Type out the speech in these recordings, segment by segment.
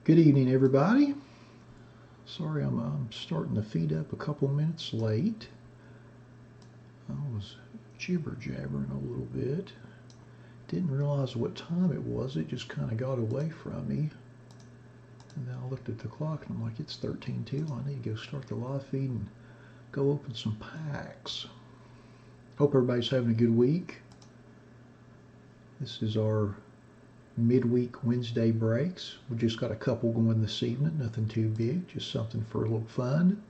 Good evening, everybody. Sorry I'm starting the feed up a couple minutes late. I was jibber-jabbering a little bit. Didn't realize what time it was. It just kind of got away from me. And then I looked at the clock and I'm like, it's 13:02. I need to go start the live feed and go open some packs. Hope everybody's having a good week. This is our midweek Wednesday breaks. We just got a couple going this evening, nothing too big, just something for a little fun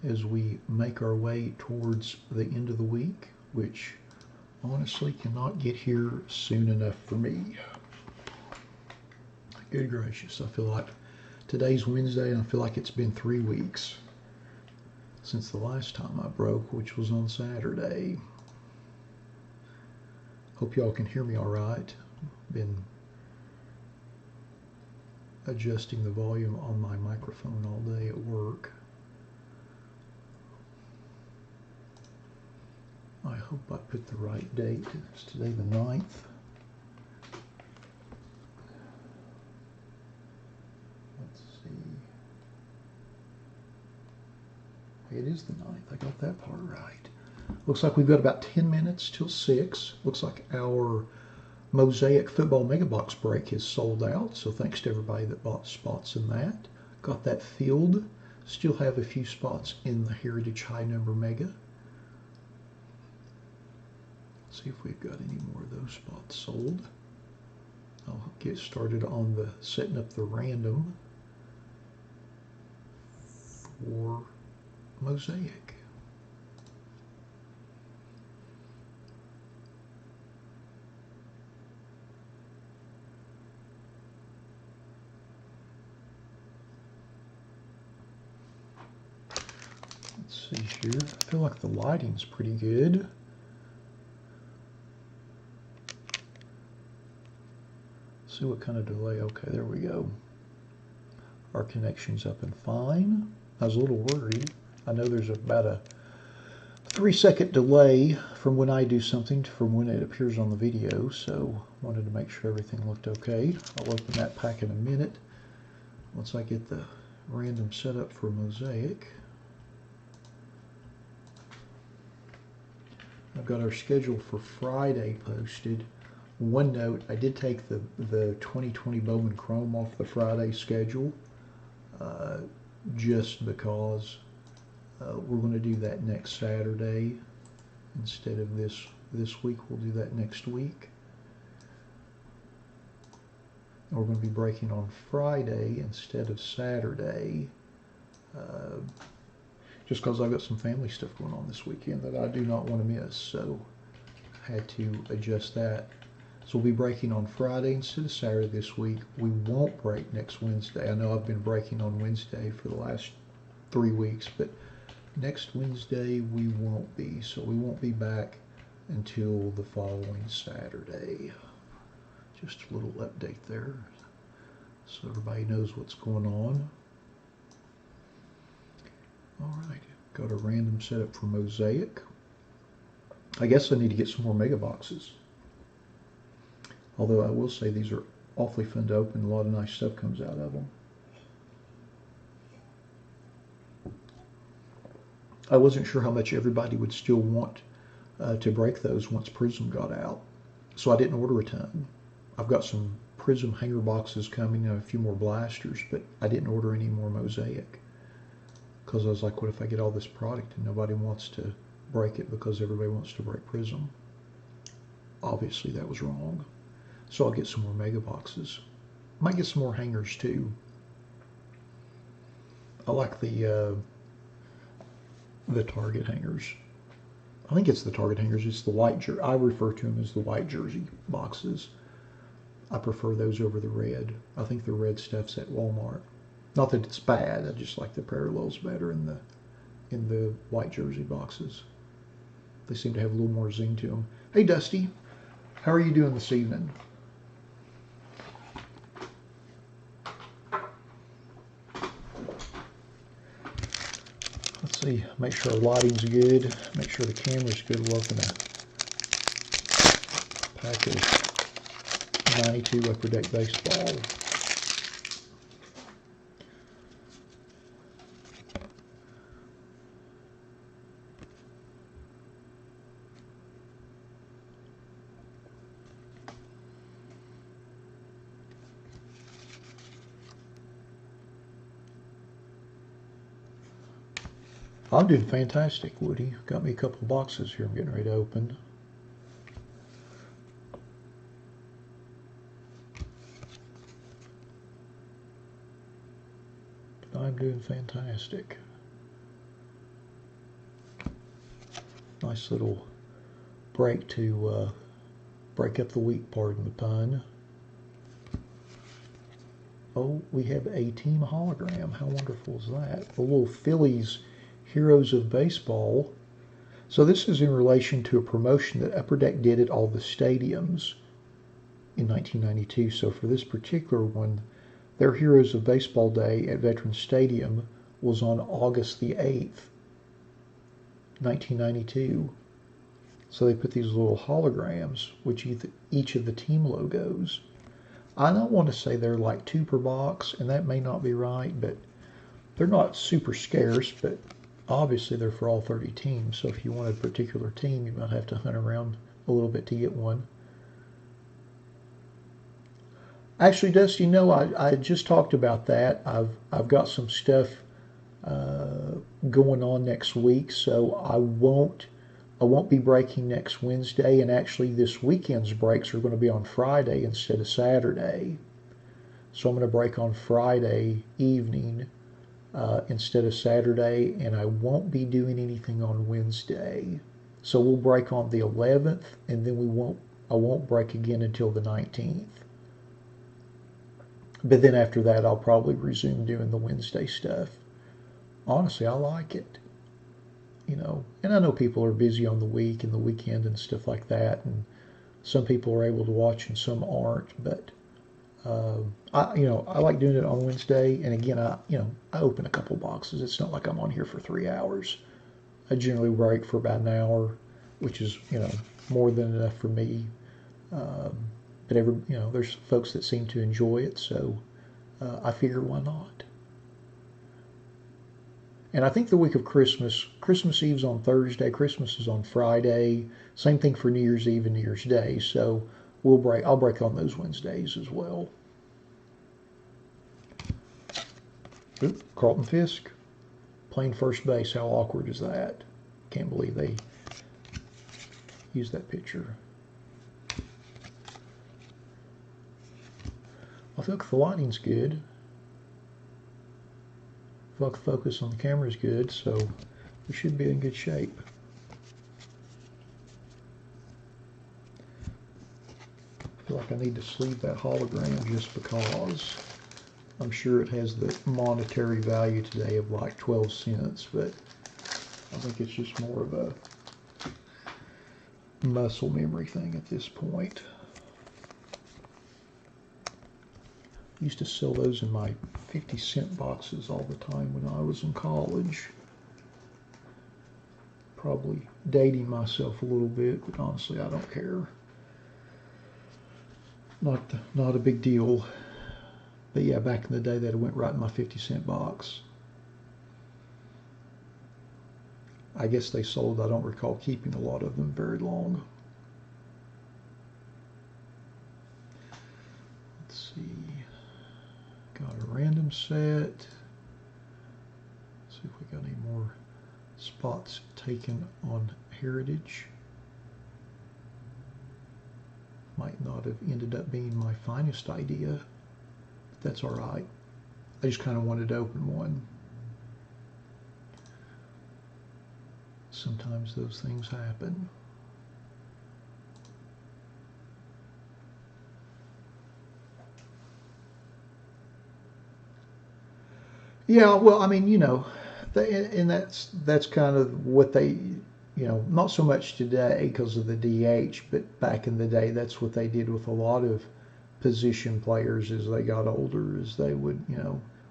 as we make our way towards the end of the week, which honestly cannot get here soon enough for me. Good gracious, I feel like today's Wednesday and I feel like it's been 3 weeks since the last time I broke, which was on Saturday. Hope y'all can hear me all right. Been adjusting the volume on my microphone all day at work. I hope I put the right date. It's today the 9th. Let's see. It is the 9th. I got that part right. Looks like we've got about 10 minutes till 6. Looks like our Mosaic Football Mega Box break is sold out, so thanks to everybody that bought spots in that. Got that filled. Still have a few spots in the Heritage High Number Mega. Let's see if we've got any more of those spots sold. I'll get started on the setting up the random for Mosaic. Let's see here. I feel like the lighting's pretty good. See what kind of delay. Okay, there we go. Our connection's up and fine. I was a little worried. I know there's about a 3-second delay from when I do something to from when it appears on the video, so wanted to make sure everything looked okay. I'll open that pack in a minute once I get the random set up for Mosaic. I've got our schedule for Friday posted. One note, I did take the 2020 Bowman Chrome off the Friday schedule just because we're going to do that next Saturday instead of this week. We'll do that next week. We're going to be breaking on Friday instead of Saturday just because I've got some family stuff going on this weekend that I do not want to miss, so I had to adjust that. So we'll be breaking on Friday instead of Saturday this week. We won't break next Wednesday. I know I've been breaking on Wednesday for the last 3 weeks, but next Wednesday we won't be. So we won't be back until the following Saturday. Just a little update there so everybody knows what's going on. All right, got a random setup for Mosaic. I guess I need to get some more mega boxes. Although I will say these are awfully fun to open. A lot of nice stuff comes out of them. I wasn't sure how much everybody would still want to break those once Prism got out, so I didn't order a ton. I've got some Prism hanger boxes coming and a few more blasters, but I didn't order any more Mosaic because I was like, what if I get all this product and nobody wants to break it because everybody wants to break Prism? Obviously that was wrong. So I'll get some more mega boxes. Might get some more hangers too. I like the Target hangers. I think it's the Target hangers. It's the white jersey. I refer to them as the white jersey boxes. I prefer those over the red. I think the red stuff's at Walmart. Not that it's bad. I just like the parallels better in the white jersey boxes. They seem to have a little more zing to them. Hey Dusty, how are you doing this evening? Let's see, make sure our lighting's good, make sure the camera's good. We'll open a pack of 92 Upper Deck Baseball. I'm doing fantastic, Woody. Got me a couple boxes here I'm getting ready to open. But I'm doing fantastic. Nice little break to break up the week, pardon the pun. Oh, we have a team hologram. How wonderful is that? The little Phillies Heroes of Baseball. So this is in relation to a promotion that Upper Deck did at all the stadiums in 1992. So for this particular one, their Heroes of Baseball Day at Veterans Stadium was on August the 8th, 1992. So they put these little holograms, which each of the team logos. I don't want to say they're like 2 per box, and that may not be right, but they're not super scarce, but obviously they're for all 30 teams. So if you want a particular team, you might have to hunt around a little bit to get one. Actually, Dusty, no, I just talked about that. I've got some stuff going on next week, so I won't be breaking next Wednesday, and actually this weekend's breaks are going to be on Friday instead of Saturday. So I'm going to break on Friday evening instead of Saturday, and I won't be doing anything on Wednesday. So we'll break on the 11th, and then I won't break again until the 19th. But then after that, I'll probably resume doing the Wednesday stuff. Honestly, I like it. You know, and I know people are busy on the week and the weekend and stuff like that, and some people are able to watch and some aren't. But I like doing it on Wednesday. And again, I open a couple boxes. It's not like I'm on here for 3 hours. I generally break for about an hour, which is more than enough for me. But there's folks that seem to enjoy it, so I figure why not. And I think the week of Christmas Eve's on Thursday, Christmas is on Friday. Same thing for New Year's Eve and New Year's Day. So I'll break on those Wednesdays as well. Oop, Carlton Fisk playing first base. How awkward is that? Can't believe they used that picture. I feel like the lighting's good. I feel like the focus on the camera is good, so we should be in good shape. I feel like I need to sleeve that hologram just because I'm sure it has the monetary value today of like 12 cents, but I think it's just more of a muscle memory thing at this point. I used to sell those in my 50-cent boxes all the time when I was in college. Probably dating myself a little bit, but honestly, I don't care. Not a big deal. But yeah, back in the day, that went right in my 50-cent box. I guess they sold. I don't recall keeping a lot of them very long. Let's see. Got a random set. See if we got any more spots taken on Heritage. Might not have ended up being my finest idea, but that's all right. I just kind of wanted to open one. Sometimes those things happen. Yeah, well, I mean, and that's kind of what they, not so much today because of the DH, but back in the day, that's what they did with a lot of position players as they got older, is they would,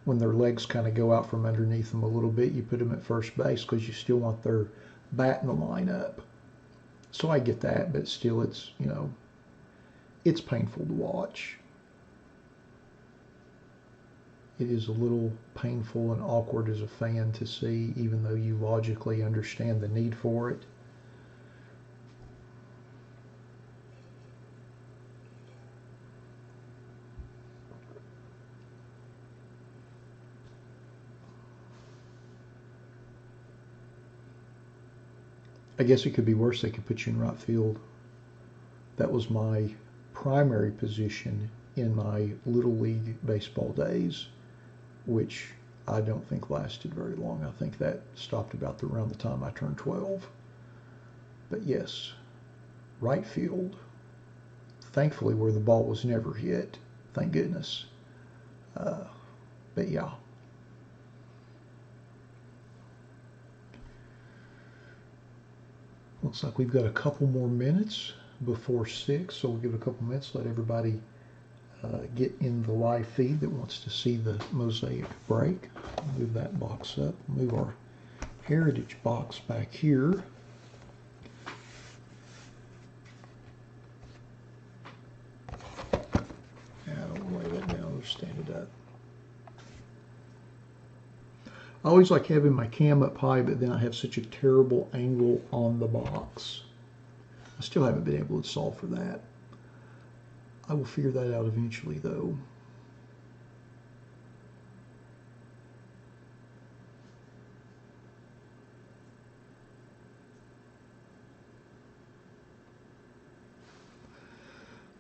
when their legs kind of go out from underneath them a little bit, you put them at first base because you still want their bat in the lineup. So I get that, but still it's, it's painful to watch. It is a little painful and awkward as a fan to see, even though you logically understand the need for it. I guess it could be worse. They could put you in right field. That was my primary position in my Little League baseball days, which I don't think lasted very long. I think that stopped about around the time I turned 12. But yes, right field, thankfully where the ball was never hit, thank goodness. But yeah. Looks like we've got a couple more minutes before 6, so we'll give it a couple minutes, let everybody get in the live feed that wants to see the mosaic break. Move that box up, move our heritage box back here. I don't lay that down or stand it up. I always like having my cam up high, but then I have such a terrible angle on the box. I still haven't been able to solve for that. I will figure that out eventually, though.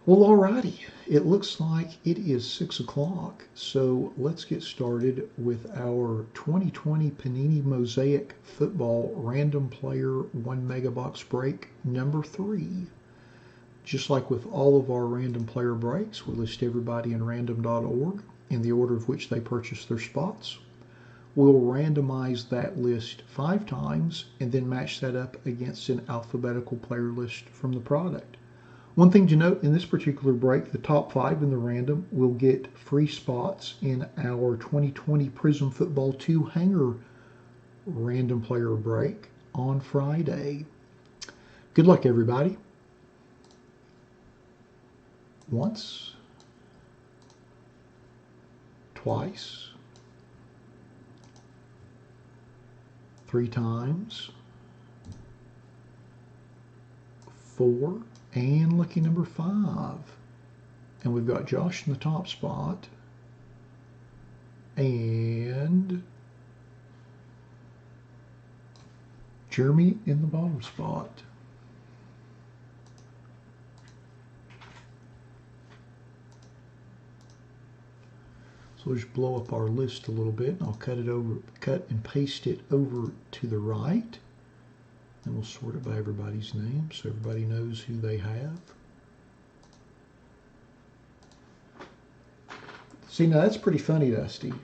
Well, alrighty. It looks like it is 6 o'clock, so let's get started with our 2020 Panini Mosaic Football Random Player 1 Mega Box Break number 3. Just like with all of our random player breaks, we list everybody in random.org in the order of which they purchased their spots. We'll randomize that list 5 times and then match that up against an alphabetical player list from the product. One thing to note, in this particular break, the top 5 in the random will get free spots in our 2020 Prism Football 2 Hanger random player break on Friday. Good luck, everybody. Once, twice, 3 times, 4, and lucky number 5. And we've got Josh in the top spot and Jeremy in the bottom spot. So we'll just blow up our list a little bit, and I'll cut and paste it over to the right. And we'll sort it by everybody's name so everybody knows who they have. See, now that's pretty funny, Dusty.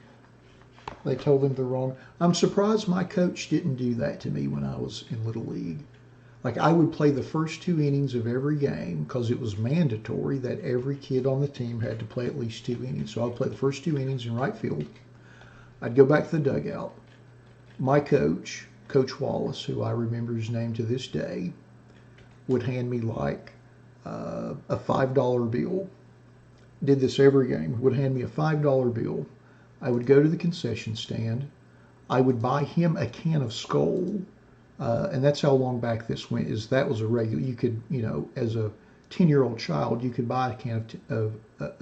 They told him the wrong. I'm surprised my coach didn't do that to me when I was in Little League. Like, I would play the first 2 innings of every game because it was mandatory that every kid on the team had to play at least 2 innings. So I'd play the first 2 innings in right field. I'd go back to the dugout. My coach, Coach Wallace, who I remember his name to this day, would hand me like a $5 bill. Did this every game. Would hand me a $5 bill. I would go to the concession stand. I would buy him a can of Skol. And that's how long back this went, is that was a regular, you could, you know, as a 10-year-old child, you could buy a can of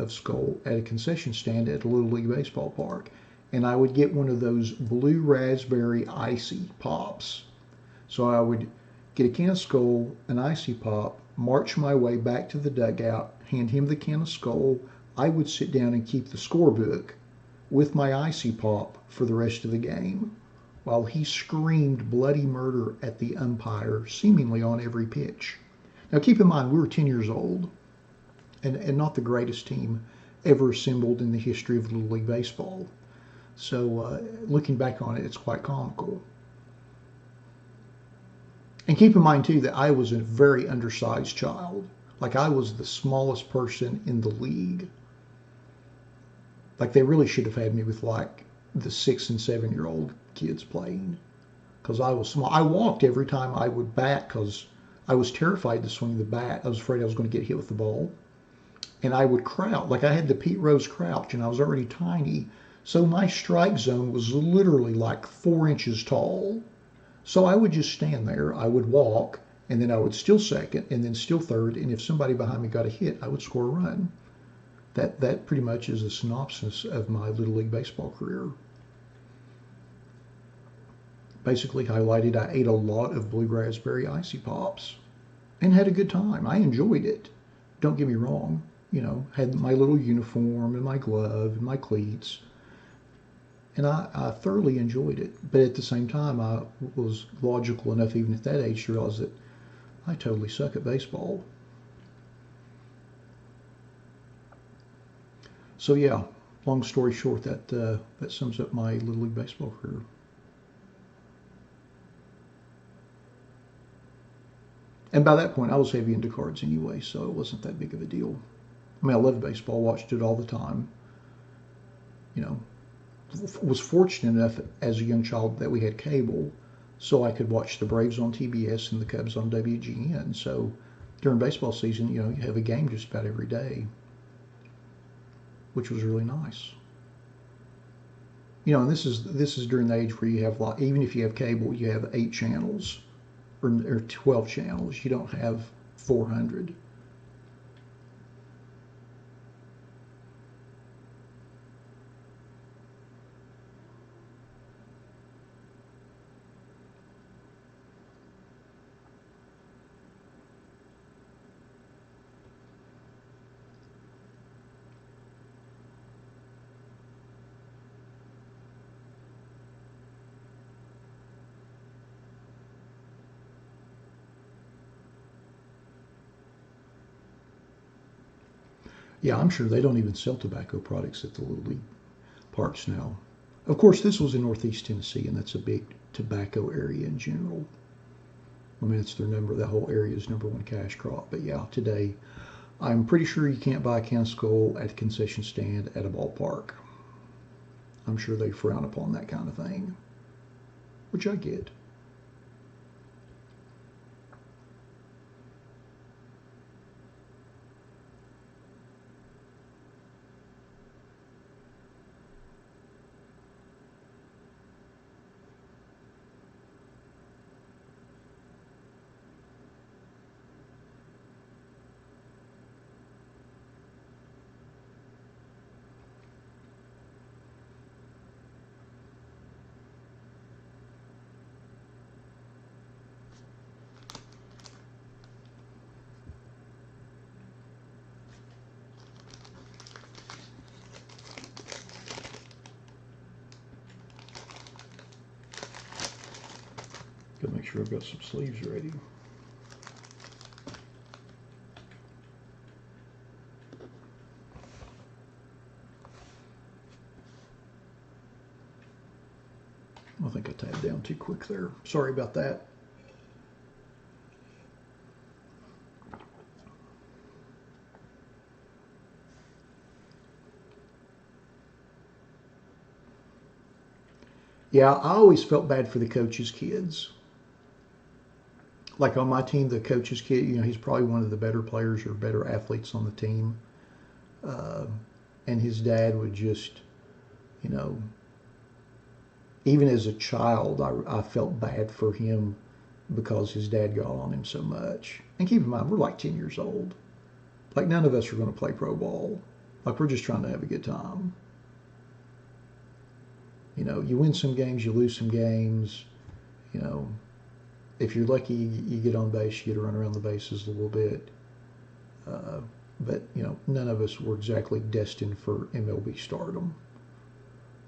Skol at a concession stand at a Little League baseball park. And I would get one of those blue raspberry icy pops. So I would get a can of Skol, an icy pop, march my way back to the dugout, hand him the can of Skol. I would sit down and keep the scorebook with my icy pop for the rest of the game, while he screamed bloody murder at the umpire, seemingly on every pitch. Now keep in mind, we were 10 years old, and not the greatest team ever assembled in the history of Little League Baseball. So looking back on it, it's quite comical. And keep in mind, too, that I was a very undersized child. Like, I was the smallest person in the league. Like, they really should have had me with, like, the 6- and 7-year-old kids playing, because I was small. I walked every time I would bat because I was terrified to swing the bat. I was afraid I was going to get hit with the ball. And I would crouch. Like, I had the Pete Rose crouch, and I was already tiny. So my strike zone was literally like 4 inches tall. So I would just stand there. I would walk, and then I would steal second, and then steal third. And if somebody behind me got a hit, I would score a run. That pretty much is a synopsis of my Little League baseball career. basically highlighted I ate a lot of blue raspberry icy pops and had a good time. I enjoyed it. Don't get me wrong. Had my little uniform and my glove and my cleats, and I thoroughly enjoyed it. But at the same time, I was logical enough, even at that age, to realize that I totally suck at baseball. So yeah, long story short, that sums up my Little League baseball career. And by that point, I was heavy into cards anyway, so it wasn't that big of a deal. I mean, I loved baseball, watched it all the time. You know, was fortunate enough as a young child that we had cable, so I could watch the Braves on TBS and the Cubs on WGN. So during baseball season, you have a game just about every day, which was really nice. And this is during the age where you have, like, even if you have cable, you have 8 channels or 12 channels. You don't have 400. Yeah, I'm sure they don't even sell tobacco products at the Little League parks now. Of course, this was in Northeast Tennessee, and that's a big tobacco area in general. I mean, it's that whole area's #1 cash crop. But yeah, today, I'm pretty sure you can't buy a can of Skull at the concession stand at a ballpark. I'm sure they frown upon that kind of thing, which I get. Gotta make sure I've got some sleeves ready. I think I tabbed down too quick there. Sorry about that. Yeah, I always felt bad for the coaches' kids. Like on my team, the coach's kid, he's probably one of the better players or better athletes on the team. Uh, and his dad would just, you know, even as a child, I felt bad for him because his dad got on him so much. And keep in mind, we're like 10 years old. Like, none of us are going to play pro ball. Like, we're just trying to have a good time. You win some games, you lose some games. You know, if you're lucky, you get on base, you get to run around the bases a little bit. Uh, but, none of us were exactly destined for MLB stardom.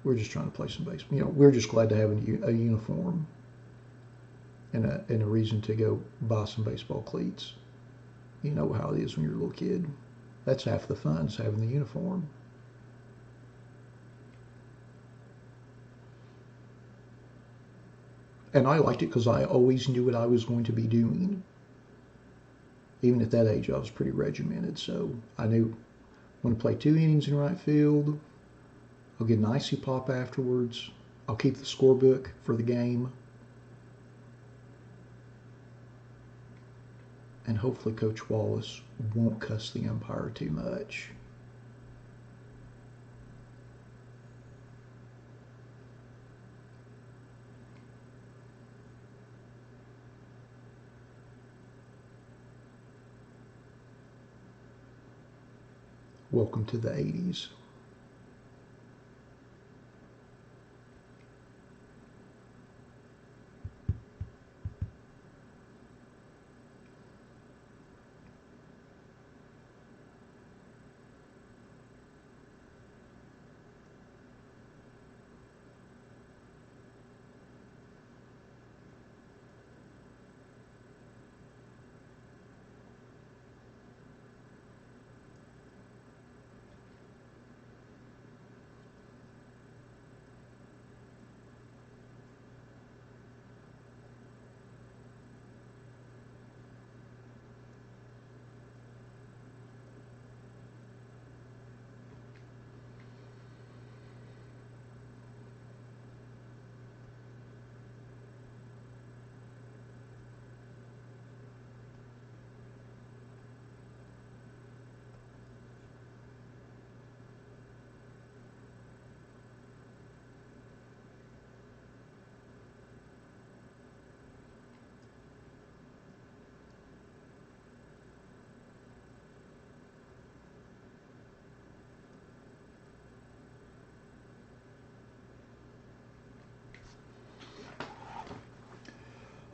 We're just trying to play some baseball. We're just glad to have a uniform and a reason to go buy some baseball cleats. You know how it is when you're a little kid. That's half the fun, is having the uniform. And I liked it because I always knew what I was going to be doing. Even at that age, I was pretty regimented. So I knew I'm going to play 2 innings in right field. I'll get an icy pop afterwards. I'll keep the scorebook for the game. And hopefully Coach Wallace won't cuss the umpire too much. Welcome to the 80s.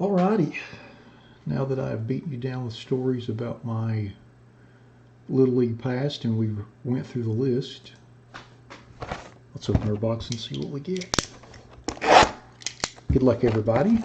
Alrighty, now that I've beaten you down with stories about my Little League past and we went through the list, let's open our box and see what we get. Good luck, everybody.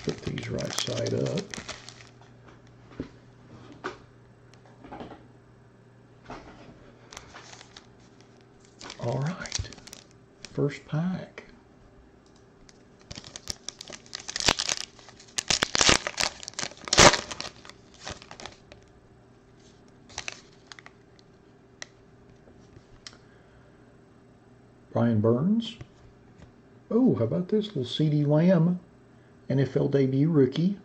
Put these right side up. All right, first pack. Brian Burns. Oh, how about this little CeeDee Lamb, NFL debut rookie.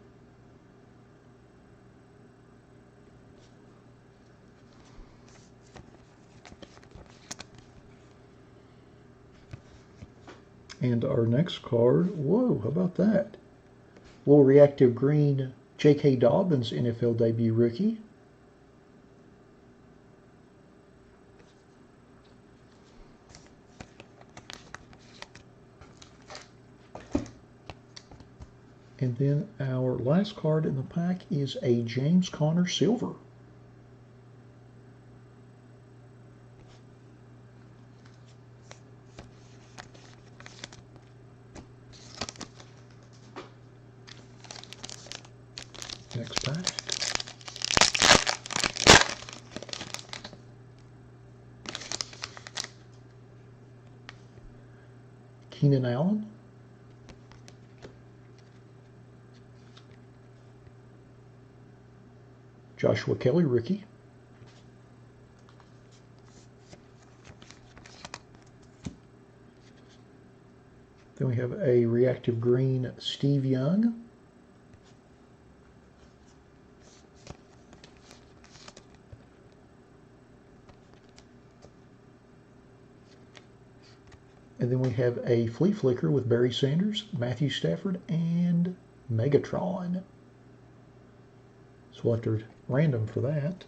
And our next card, whoa, how about that? Little reactive green J.K. Dobbins NFL debut rookie. And then our last card in the pack is a James Conner silver. Next pack. Keenan Allen. Joshua Kelly, rookie. Then we have a reactive green Steve Young. And then we have a flea flicker with Barry Sanders, Matthew Stafford, and Megatron. Selected random for that.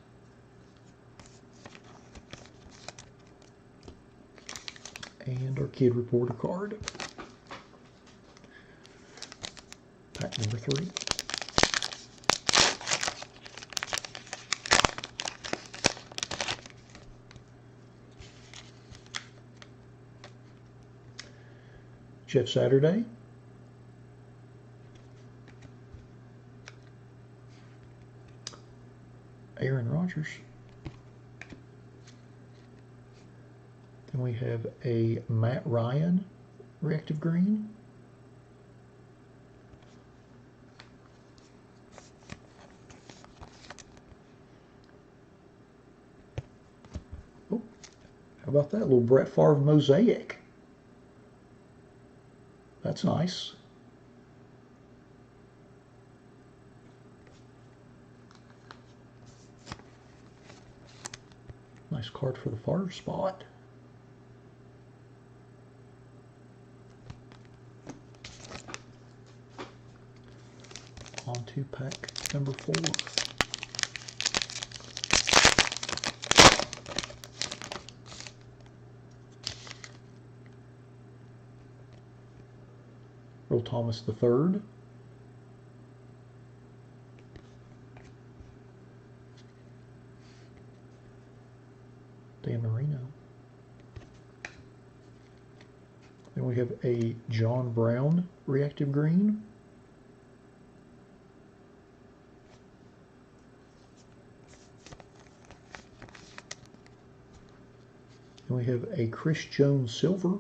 And our kid reporter card. Pack number 3. Jeff Saturday. Aaron Rodgers. Then we have a Matt Ryan reactive green. Oh, how about that little Brett Favre mosaic? That's nice. Nice card for the Favre spot. On to pack number 4. Earl Thomas III. Dan Marino. Then we have a John Brown reactive green. Then we have a Chris Jones silver.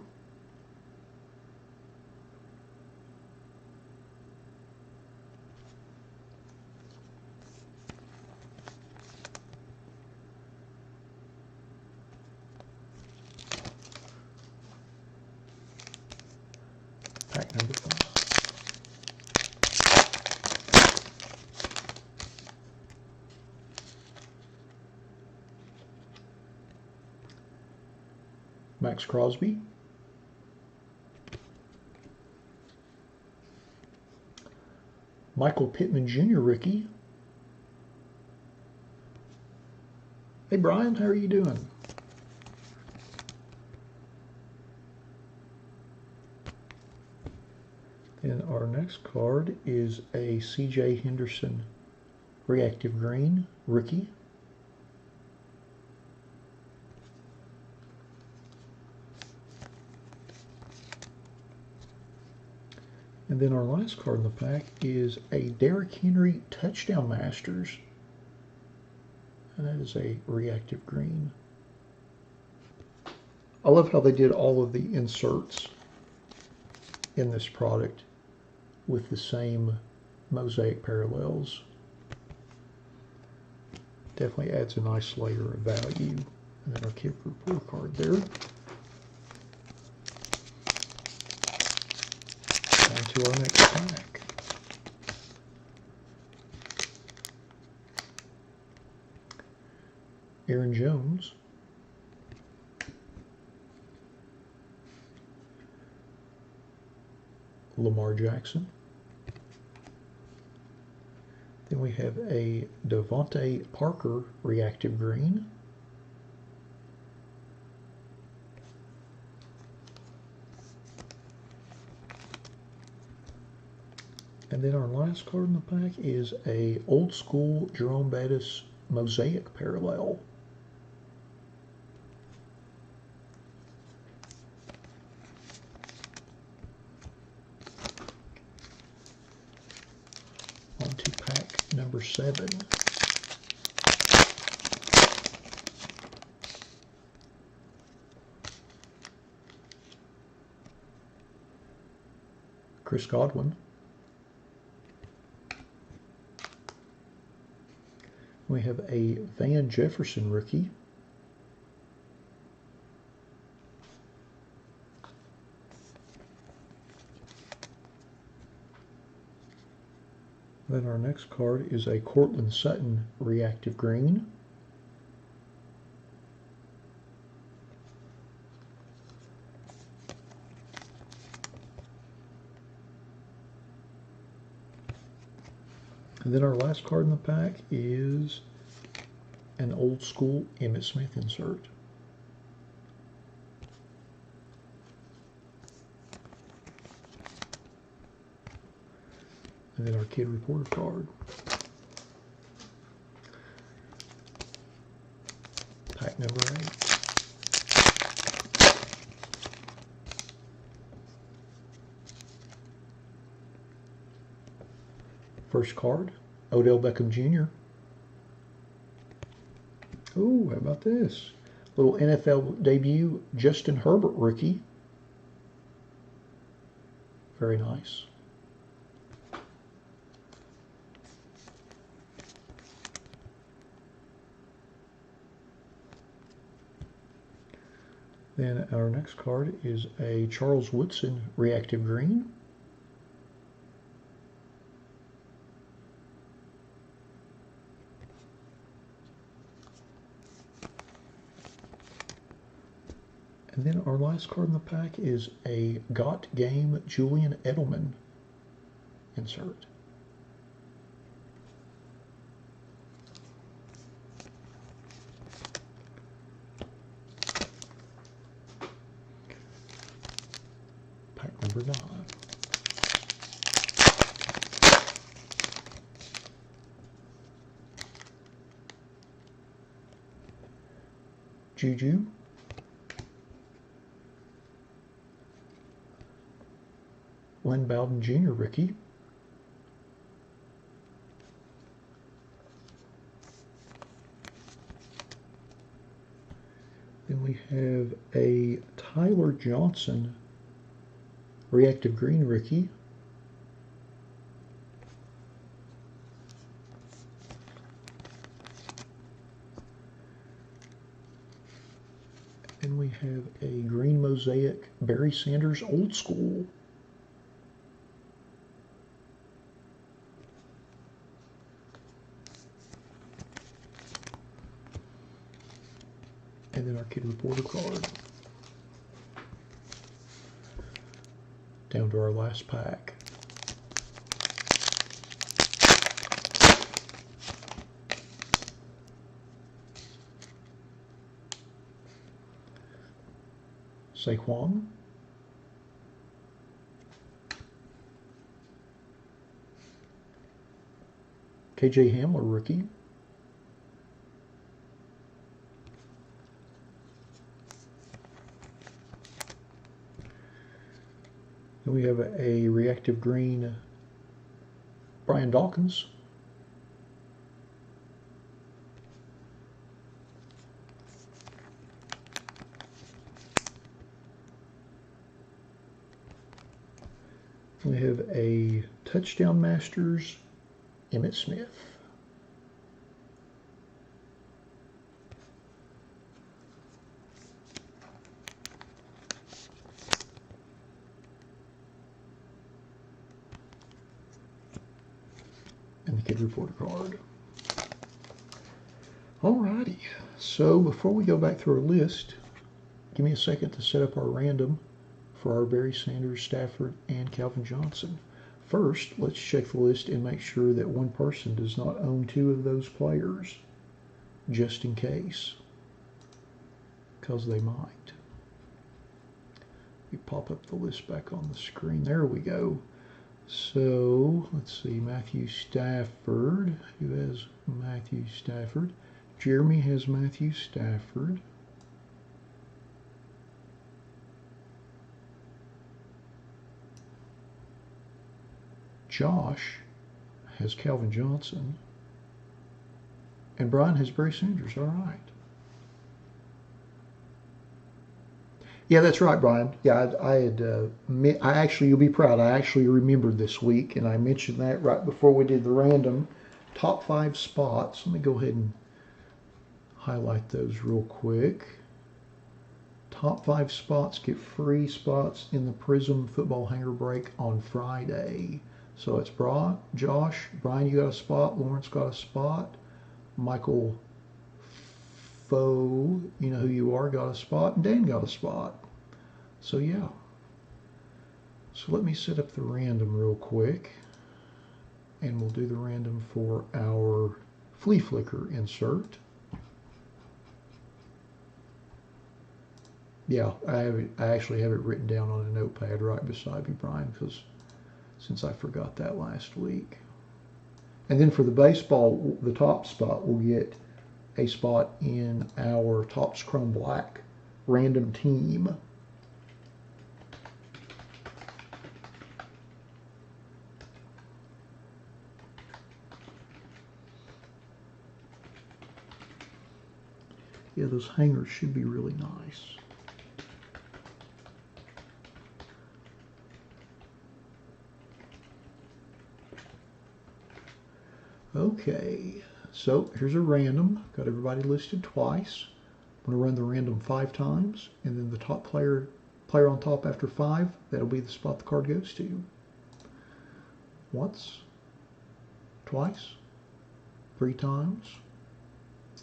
Pack number 5. Max Crosby. Michael Pittman Jr. rookie. Hey Brian, how are you doing? And our next card is a C.J. Henderson Reactive Green rookie. And then our last card in the pack is a Derrick Henry Touchdown Masters. And that is a reactive green. I love how they did all of the inserts in this product with the same mosaic parallels. Definitely adds a nice layer of value. And then our kit report card there. On to our next pack. Aaron Jones. Lamar Jackson. Then we have a Devontae Parker Reactive Green. And then our last card in the pack is a old school Jerome Bettis Mosaic Parallel. On to pack number 7. Chris Godwin. We have a Van Jefferson rookie. Then our next card is a Cortland Sutton Reactive Green. And then our last card in the pack is an old school Emmitt Smith insert. And then our kid reporter card. Pack number 8. First card, Odell Beckham Jr. Ooh, how about this? Little NFL debut, Justin Herbert rookie. Very nice. Then our next card is a Charles Woodson Reactive Green. And then our last card in the pack is a Got Game Julian Edelman insert. Pack number 9. Juju. Len Bowden Jr. rookie. Then we have a Tyler Johnson Reactive Green rookie. And we have a green mosaic Barry Sanders Old School. And then our kid reporter card. down to our last pack. Saquon. KJ Hamler, rookie. Then we have a reactive green Brian Dawkins. We have a Touchdown Masters Emmitt Smith. And the Kid Reporter card. Alrighty, so before we go back through our list, give me a second to set up our random for our Barry Sanders, Stafford, and Calvin Johnson. First, let's check the list and make sure that one person does not own two of those players, just in case, because they might. We pop up the list back on the screen. There we go. So, let's see, Matthew Stafford. Who has Matthew Stafford? Jeremy has Matthew Stafford. Josh has Calvin Johnson. And Brian has Barry Sanders. All right. Yeah, that's right, Brian. Yeah, I actually, you'll be proud, I actually remembered this week, and I mentioned that right before we did the random top 5 spots. Let me go ahead and highlight those real quick. Top 5 spots get free spots in the Prism Football Hanger Break on Friday. So it's Josh, Brian, you got a spot, Lawrence got a spot, Michael Foe, you know who you are, got a spot, and Dan got a spot. So yeah. So let me set up the random real quick, and we'll do the random for our flea flicker insert. Yeah, I actually have it written down on a notepad right beside me, Brian, because since I forgot that last week. And then for the baseball, the top spot will get a spot in our Topps Chrome Black random team. Yeah, those hangers should be really nice. Okay, so here's a random. Got everybody listed twice. I'm going to run the random 5 times, and then the top player on top after 5, that'll be the spot the card goes to. Once, twice, 3 times,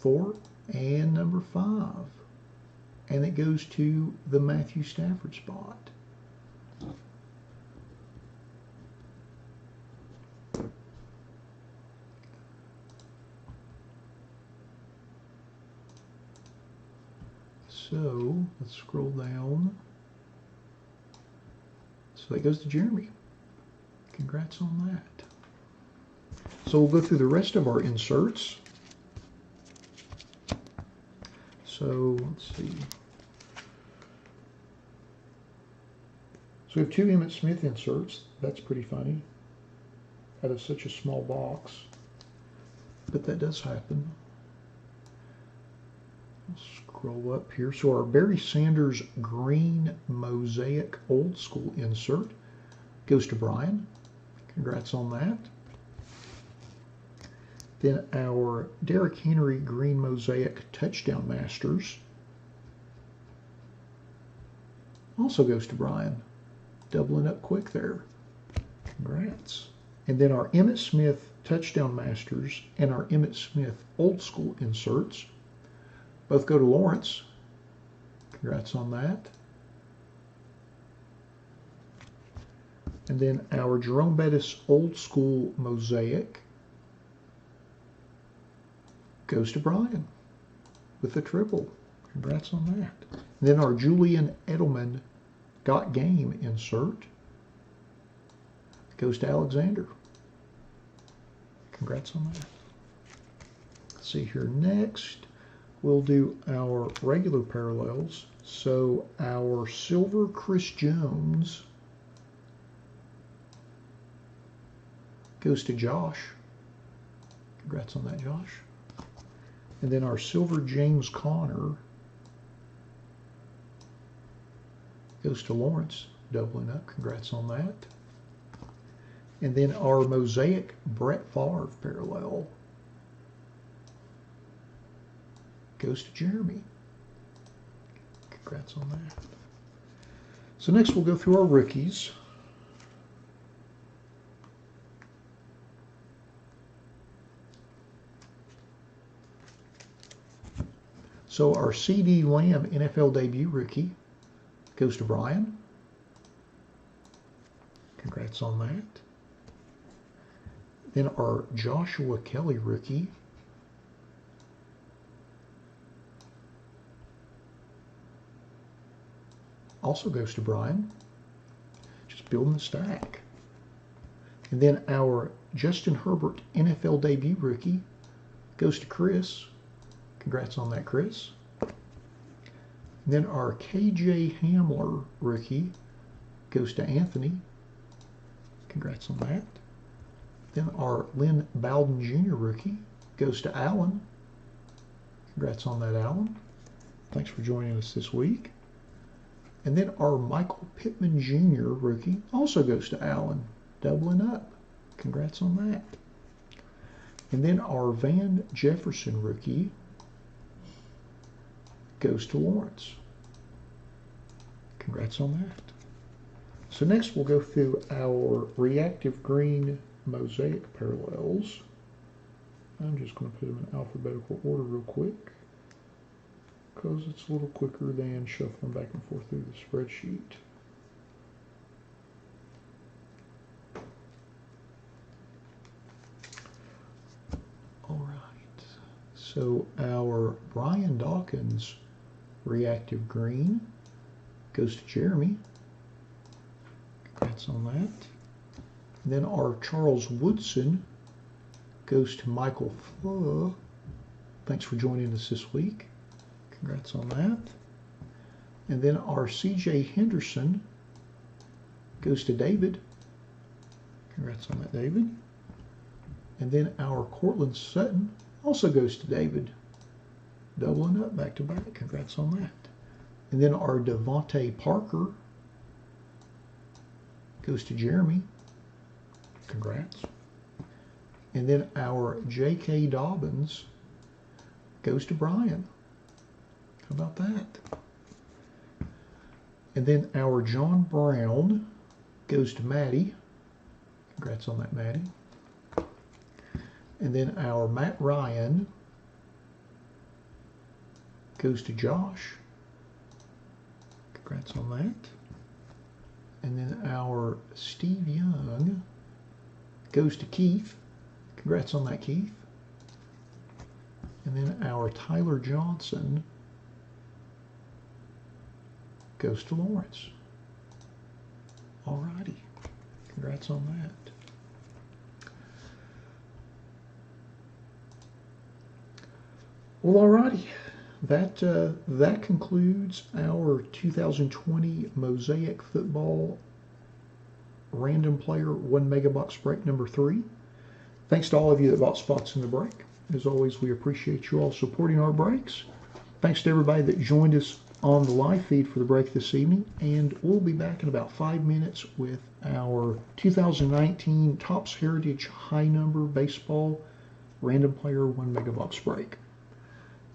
4, and number 5. And it goes to the Matthew Stafford spot. So let's scroll down. So that goes to Jeremy. Congrats on that. So we'll go through the rest of our inserts. So let's see. So we have 2 Emmitt Smith inserts. That's pretty funny. Out of such a small box. But that does happen. Scroll up here. So our Barry Sanders green mosaic old school insert goes to Brian. Congrats on that. Then our Derrick Henry green mosaic touchdown masters also goes to Brian. Doubling up quick there. Congrats. And then our Emmitt Smith touchdown masters and our Emmitt Smith old school inserts both go to Lawrence. Congrats on that. And then our Jerome Bettis Old School Mosaic goes to Brian with a triple. Congrats on that. And then our Julian Edelman Got Game insert goes to Alexander. Congrats on that. Let's see here. Next, we'll do our regular parallels. So our silver Chris Jones goes to Josh. Congrats on that, Josh. And then our silver James Conner goes to Lawrence, doubling up. Congrats on that. And then our mosaic Brett Favre parallel goes to Jeremy. Congrats on that. So next we'll go through our rookies. So our CD Lamb NFL debut rookie goes to Brian. Congrats on that. Then our Joshua Kelly rookie also goes to Brian. Just building the stack. And then our Justin Herbert NFL debut rookie goes to Chris. Congrats on that, Chris. And then our KJ Hamler rookie goes to Anthony. Congrats on that. Then our Lynn Bowden Jr. rookie goes to Alan. Congrats on that, Alan. Thanks for joining us this week. And then our Michael Pittman Jr. rookie also goes to Alan, doubling up. Congrats on that. And then our Van Jefferson rookie goes to Lawrence. Congrats on that. So next we'll go through our reactive green mosaic parallels. I'm just going to put them in alphabetical order real quick because it's a little quicker than shuffling back and forth through the spreadsheet. All right, so our Brian Dawkins reactive green goes to Jeremy. Congrats on that. And then our Charles Woodson goes to Michael Fuh. Thanks for joining us this week. Congrats on that. And then our CJ Henderson goes to David. Congrats on that, David. And then our Cortland Sutton also goes to David. Doubling up back to back. Congrats on that. And then our Devontae Parker goes to Jeremy. Congrats. And then our J.K. Dobbins goes to Brian. How about that? And then our John Brown goes to Maddie. Congrats on that, Maddie. And then our Matt Ryan goes to Josh. Congrats on that. And then our Steve Young goes to Keith. Congrats on that, Keith. And then our Tyler Johnson goes to Lawrence. Alrighty. Congrats on that. Well, alrighty. That concludes our 2020 Mosaic Football Random Player 1 Mega Box break number 3. Thanks to all of you that bought spots in the break. As always, we appreciate you all supporting our breaks. Thanks to everybody that joined us on the live feed for the break this evening. And we'll be back in about 5 minutes with our 2019 Topps Heritage High Number Baseball Random Player 1 Mega Box break.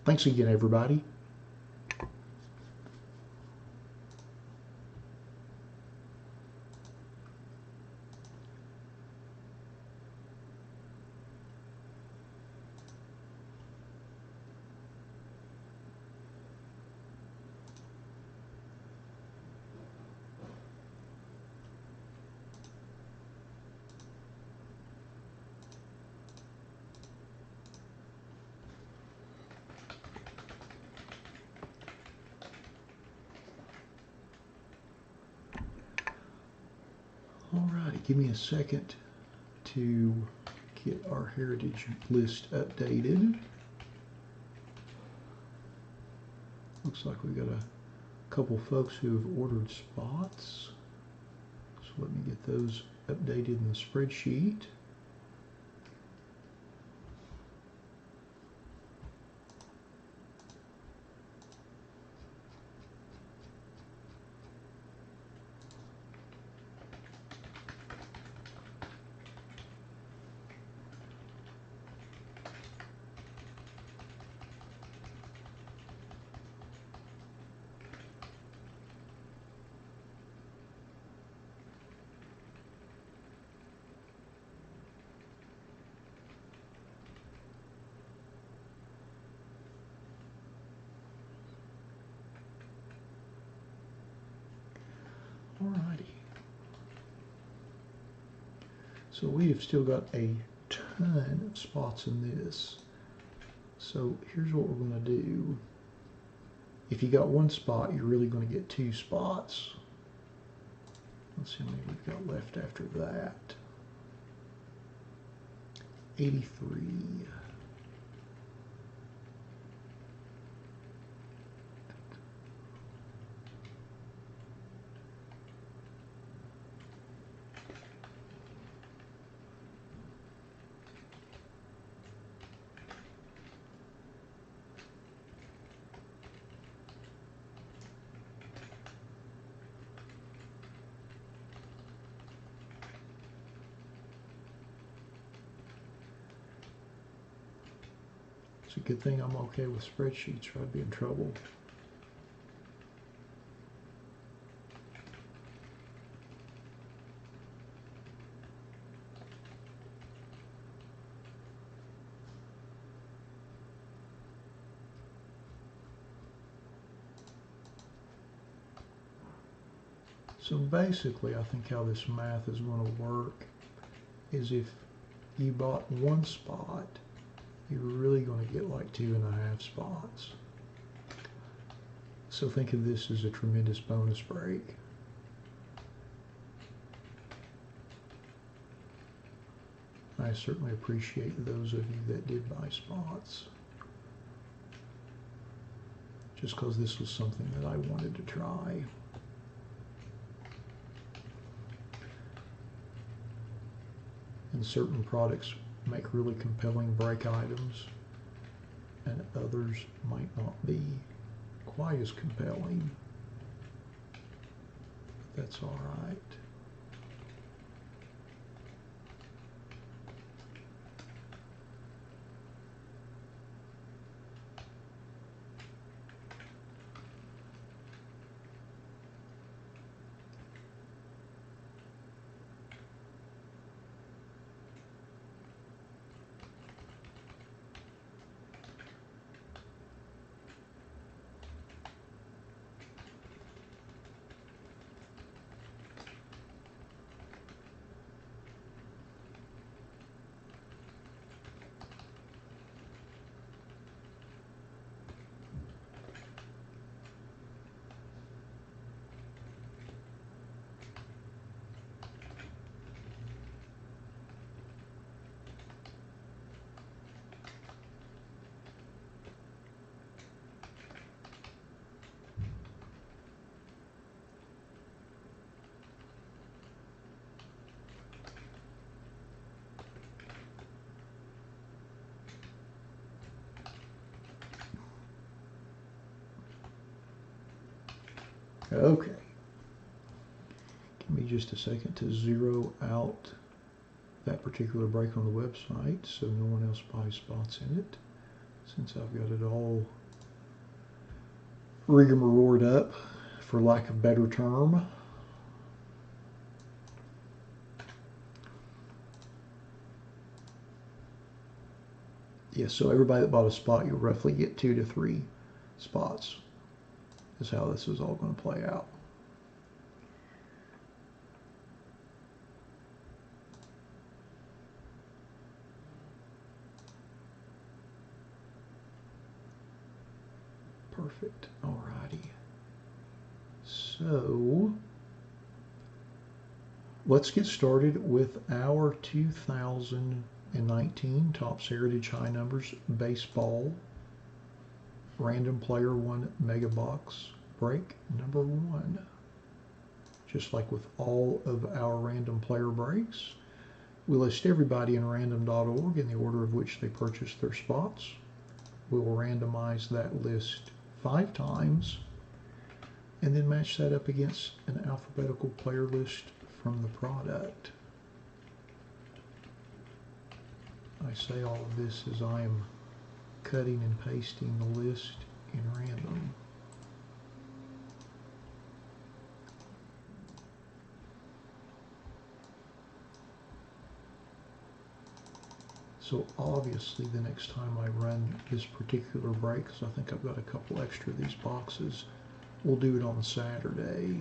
Thanks again, everybody. give me a second to get our heritage list updated. Looks like we've got a couple folks who have ordered spots. So let me get those updated in the spreadsheet. Alrighty. So we have still got a ton of spots in this. So here's what we're going to do. If you got one spot, you're really going to get 2 spots. Let's see how many we've got left after that. 83. It's a good thing I'm okay with spreadsheets or I'd be in trouble. So basically, I think how this math is going to work is if you bought one spot, you're really going to get like 2.5 spots. So think of this as a tremendous bonus break. I certainly appreciate those of you that did buy spots. Just because this was something that I wanted to try. And certain products make really compelling break items, and others might not be quite as compelling. But that's all right. Okay. Give me just a second to zero out that particular break on the website so no one else buys spots in it, since I've got it all rigmarored up, for lack of a better term. Yes, so everybody that bought a spot, you'll roughly get 2 to 3 spots, is how this is all going to play out. Perfect. Alrighty. So let's get started with our 2019 Topps Heritage High Numbers Baseball Random Player 1 Mega Box break number 1. Just like with all of our random player breaks, we list everybody in random.org in the order of which they purchased their spots. We will randomize that list 5 times and then match that up against an alphabetical player list from the product. I say all of this as I am cutting and pasting the list in random. So obviously the next time I run this particular break, because I think I've got a couple extra of these boxes, we'll do it on Saturday,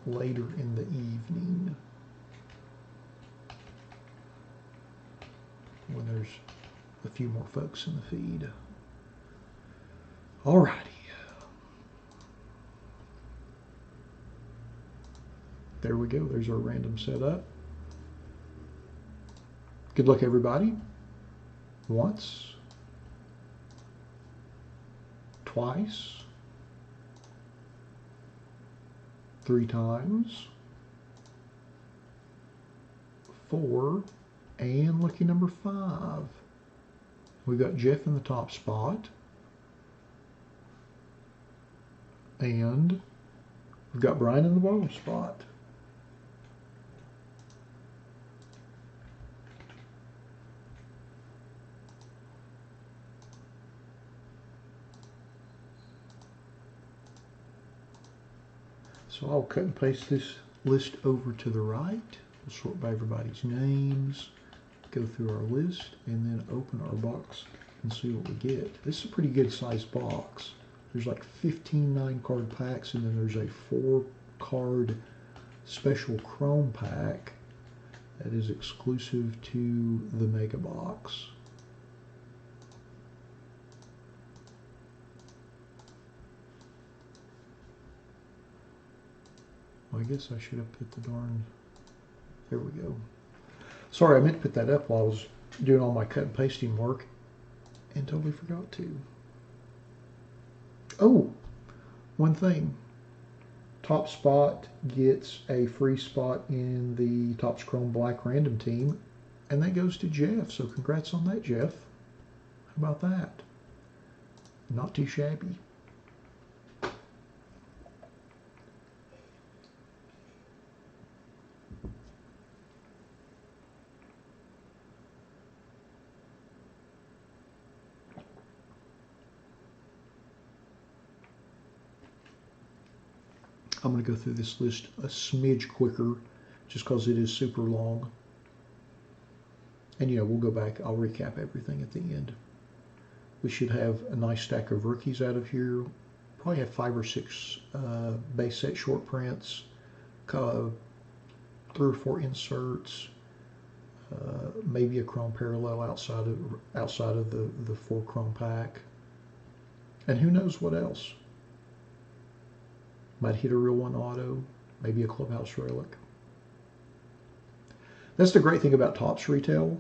later in the evening, when there's a few more folks in the feed. Alrighty. There we go. There's our random setup. Good luck, everybody. Once, twice, 3 times, 4, and lucky number 5. We've got Jeff in the top spot, and we've got Brian in the bottom spot. So I'll cut and paste this list over to the right. We'll sort by everybody's names, go through our list, and then open our box and see what we get. This is a pretty good sized box. There's like 15 9-card packs, and then there's a 4-card special chrome pack that is exclusive to the Mega Box. I guess I should have put the darn, there we go. Sorry, I meant to put that up while I was doing all my cut and pasting work and totally forgot to. Oh, one thing. Top spot gets a free spot in the Topps Chrome Black Random Team, and that goes to Jeff. So congrats on that, Jeff. How about that? Not too shabby. I'm going to go through this list a smidge quicker just because it is super long. And we'll go back, I'll recap everything at the end. We should have a nice stack of rookies out of here. Probably have 5 or 6 base set short prints, 3 or 4 inserts, maybe a chrome parallel outside of the 4 chrome pack. And who knows what else. Might hit a real one auto, maybe a clubhouse relic. That's the great thing about Topps retail.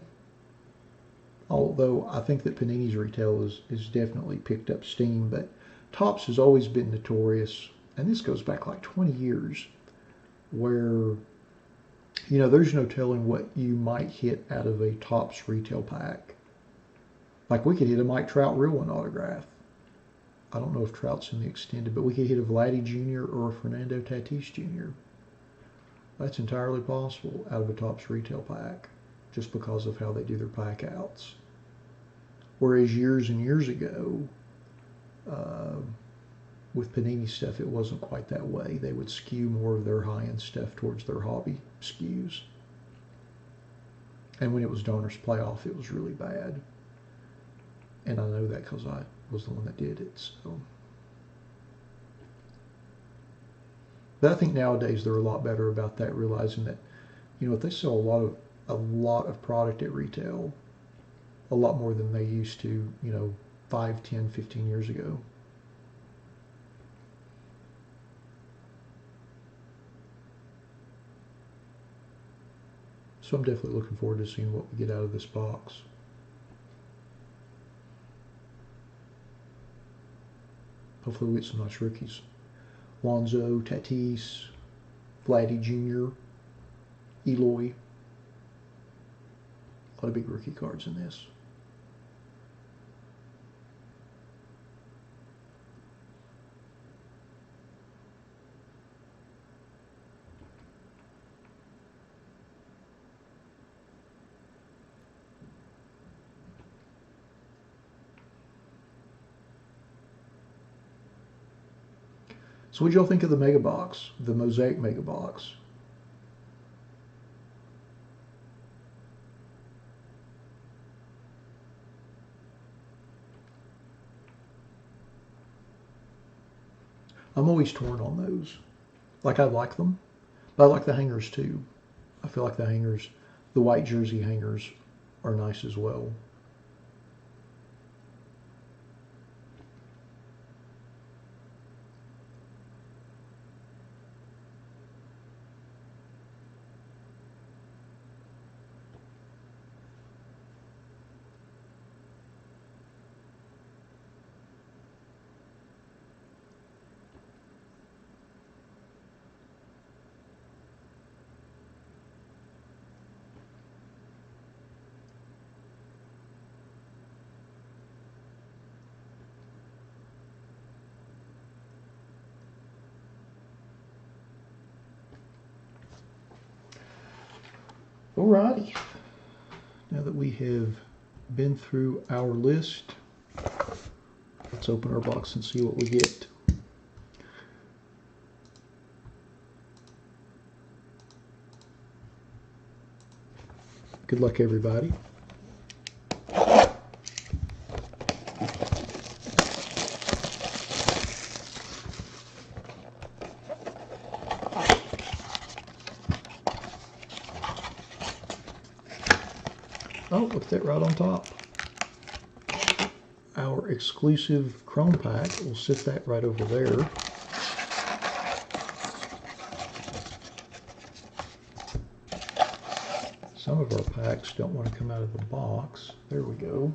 Although I think that Panini's retail is definitely picked up steam, but Topps has always been notorious, and this goes back like 20 years, where there's no telling what you might hit out of a Topps retail pack. Like we could hit a Mike Trout real one autograph. I don't know if Trout's in the extended, but we could hit a Vladdy Jr. or a Fernando Tatis Jr. That's entirely possible out of a Topps retail pack, just because of how they do their pack outs. Whereas years and years ago, with Panini stuff, it wasn't quite that way. They would skew more of their high-end stuff towards their hobby SKUs. And when it was Donruss Playoff, it was really bad. And I know that because I was the one that did it. So, but I think nowadays they're a lot better about that, realizing that if they sell a lot of product at retail, a lot more than they used to 5, 10, 15 years ago. So I'm definitely looking forward to seeing what we get out of this box. Hopefully we get some nice rookies. Lonzo, Tatis, Vladdy Jr., Eloy. A lot of big rookie cards in this. So what y'all think of the Mega Box, the Mosaic Mega Box? I'm always torn on those. Like, I like them, but I like the hangers too. I feel like the hangers, the white jersey hangers, are nice as well. Alrighty, now that we have been through our list, let's open our box and see what we get. Good luck, everybody. Oh, look at that right on top. Our exclusive Chrome pack, we'll sit that right over there. Some of our packs don't want to come out of the box. There we go.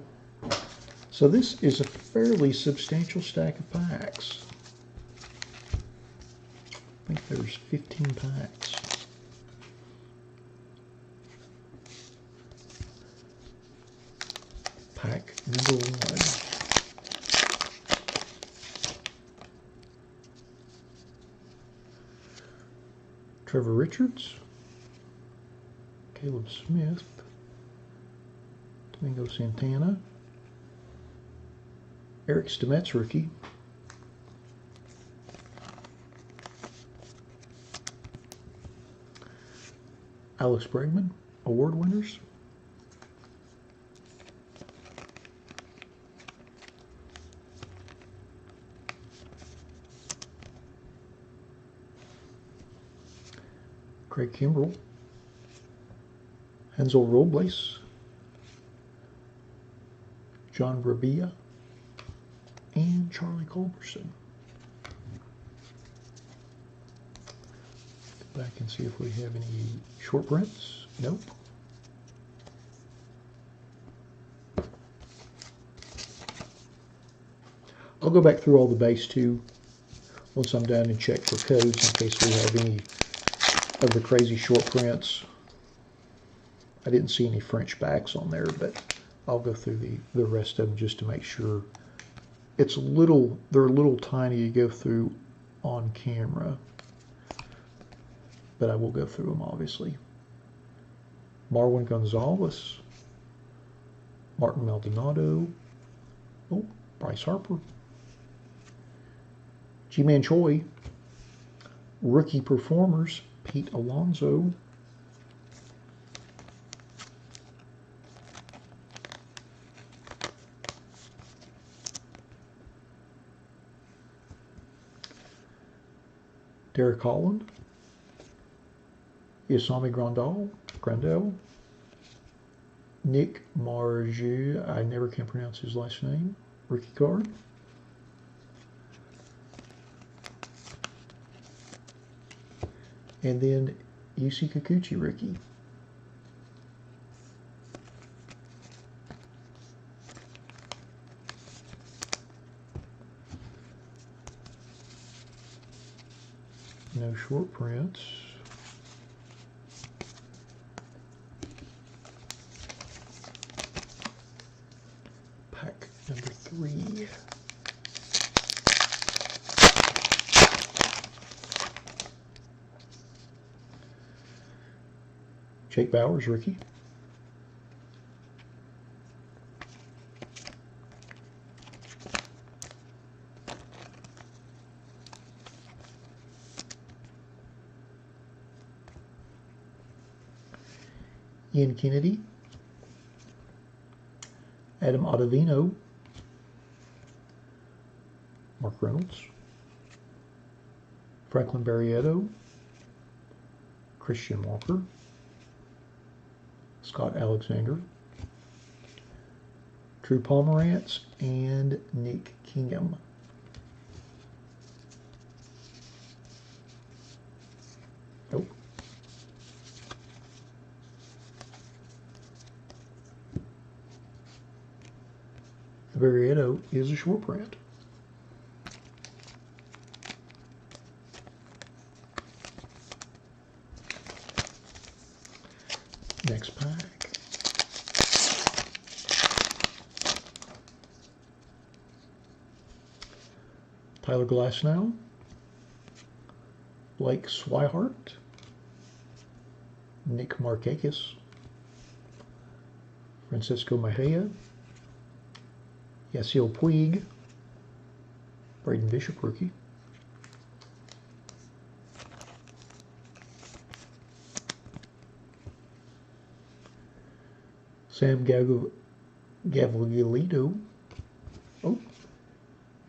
So this is a fairly substantial stack of packs. I think there's 15 packs. Pack number 1. Trevor Richards, Caleb Smith, Domingo Santana, Eric Stemets rookie, Alex Bregman, award winners, Craig Kimbrell, Hansel Robles, John Rabia, and Charlie Culberson. Go back and see if we have any short prints. Nope. I'll go back through all the base too once I'm done and check for codes in case we have any of the crazy short prints. I didn't see any French backs on there, but I'll go through the rest of them just to make sure. It's a little, they're a little tiny to go through on camera, but I will go through them obviously. Marwin Gonzalez, Martin Maldonado, oh, Bryce Harper, Ji-Man Choi, rookie performers, Pete Alonso, Derek Holland, Yasami Grandal, Nick Marge, I never can pronounce his last name, rookie card. And then Yusi Kikuchi rookie. No short prints. Pack number 3. Jake Bowers, rookie. Ian Kennedy. Adam Ottavino. Mark Reynolds. Franklin Barrietto. Christian Walker. Scott Alexander. Drew Pomerantz and Nick Kingham. Nope. The Barrietto is a short print. Next pack. Tyler Glasnow. Blake Swihart. Nick Markakis. Francisco Mejia. Yasiel Puig. Braden Bishop, rookie. Sam Gaviglito. Oh,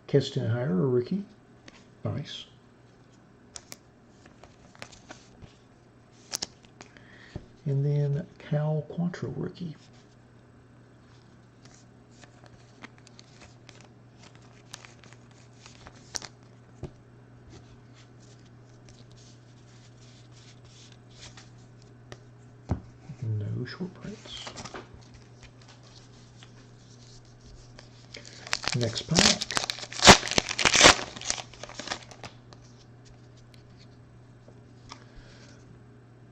Keston Hire, a rookie. Nice. And then Cal Quantrill, rookie. No short prints. Next pack.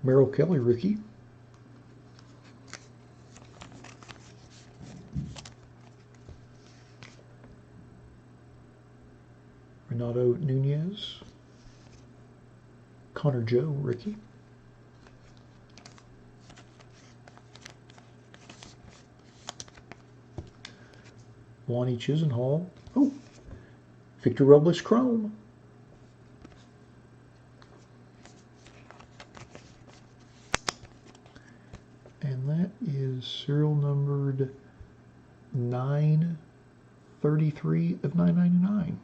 Merrill Kelly, rookie. Renato Nunez. Connor Joe, rookie. Lonnie Chisenhall. Oh, Victor Robles Chrome. And that is serial numbered 933 of 999.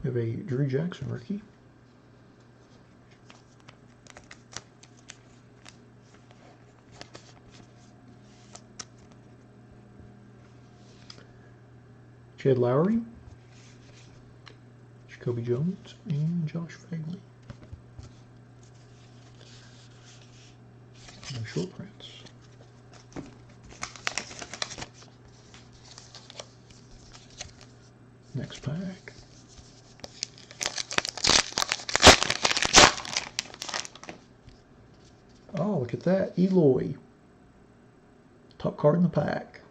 We have a Drew Jackson rookie. Jed Lowry, Jacoby Jones, and Josh Fagley. No short prints. Next pack. Oh, look at that. Eloy. Top card in the pack.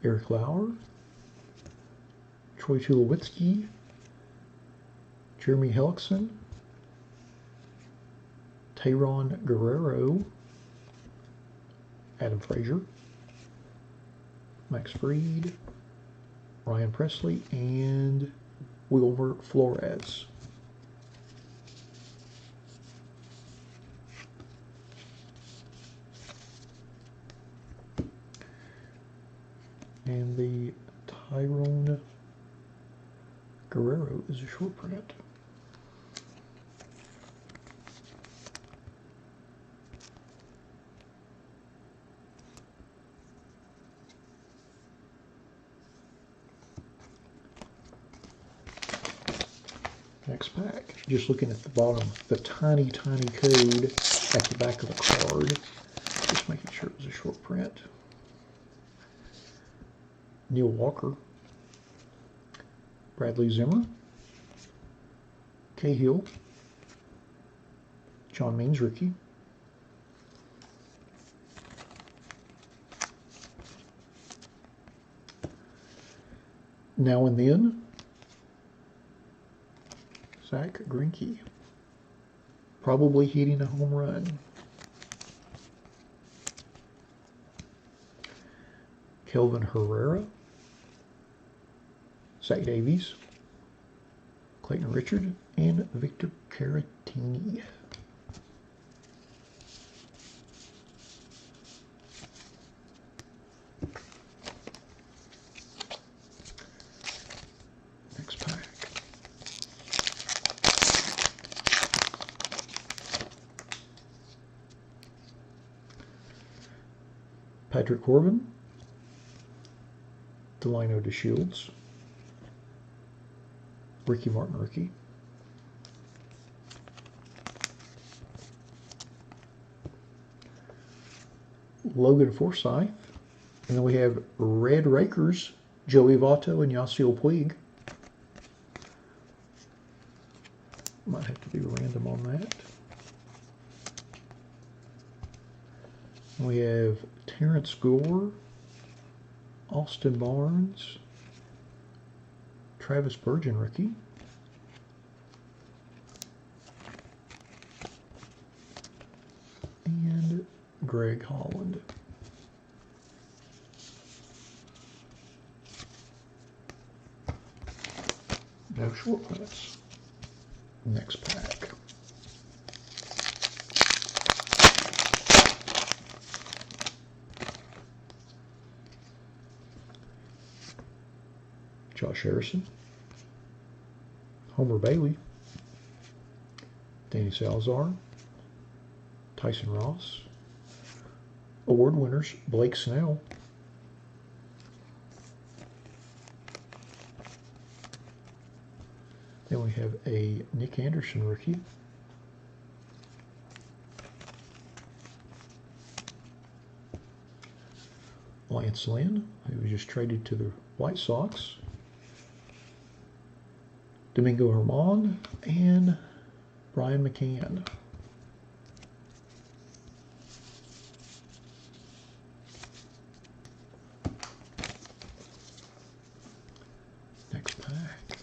Eric Lauer, Troy Tulowitzki, Jeremy Hellickson, Tayron Guerrero, Adam Frazier, Max Fried, Ryan Presley, and Wilmer Flores. And the Tyrone Guerrero is a short print. Next pack. Just looking at the bottom, the tiny, tiny code at the back of the card. Just making sure it was a short print. Neil Walker. Bradley Zimmer. Cahill. John Means rookie. Now and Then. Zach Greinke. Probably hitting a home run. Kelvin Herrera. Zach Davies. Clayton Richard. And Victor Caratini. Next pack. Patrick Corbin, Delino DeShields, Ricky Martin rookie, Logan Forsythe, and then we have Red Rakers, Joey Votto and Yasiel Puig. Might have to be random on that. We have Terrence Gore, Austin Barnes, Travis Bergen rookie, and Greg Holland. No short prints. Next pack. Josh Harrison, Homer Bailey, Danny Salazar, Tyson Ross, award winners Blake Snell, then we have a Nick Anderson rookie, Lance Lynn, who was just traded to the White Sox, Domingo Germán, and Brian McCann. Next pack.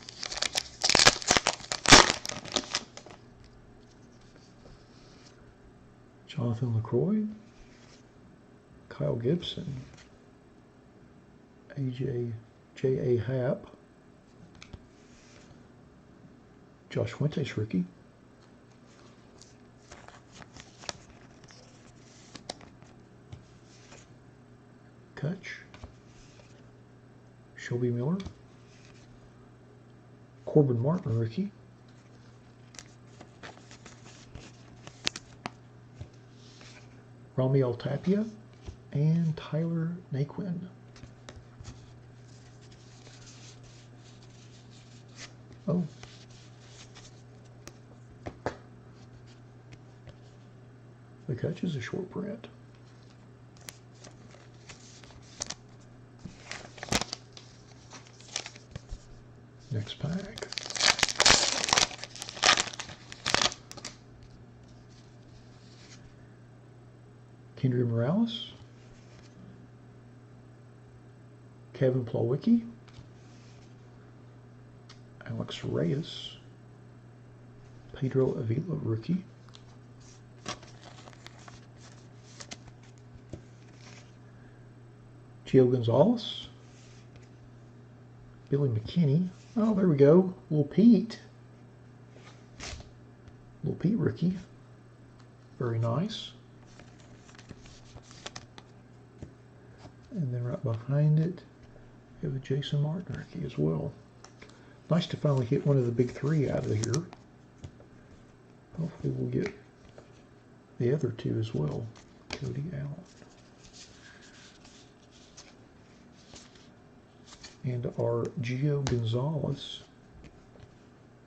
Jonathan LaCroix, Kyle Gibson, J.A. Happ, Josh Fuentes rookie, Kutch, Shelby Miller, Corbin Martin rookie, Ramiel Tapia, and Tyler Naquin. Oh. The Kutch is a short print. Next pack. Kendry Morales, Kevin Plawecki, Alex Reyes, Pedro Avila rookie, Gio Gonzalez, Billy McKinney. Oh, there we go. Little Pete rookie. Very nice. And then right behind it, we have a Jason Martin rookie as well. Nice to finally hit one of the big three out of here. Hopefully we'll get the other two as well. Cody Allen. And our Gio Gonzalez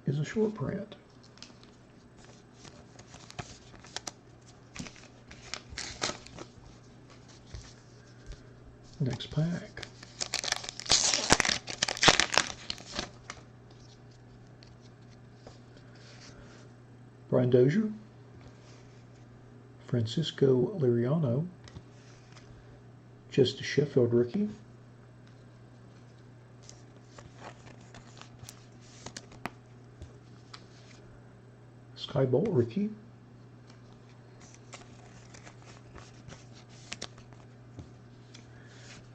is a short print. Next pack. Brian Dozier, Francisco Liriano, Justice Sheffield rookie, Sky Bolt rookie,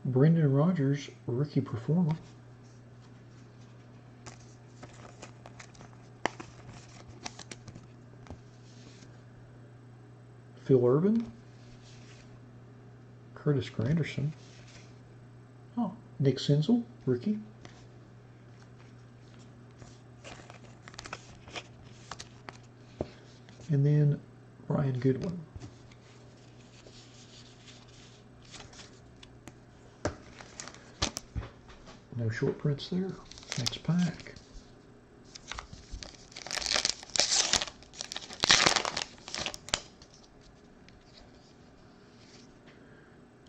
Brendan Rodgers rookie performer, Phil Urban, Curtis Granderson, Nick Senzel rookie, and then Brian Goodwin. No short prints there. Next pack.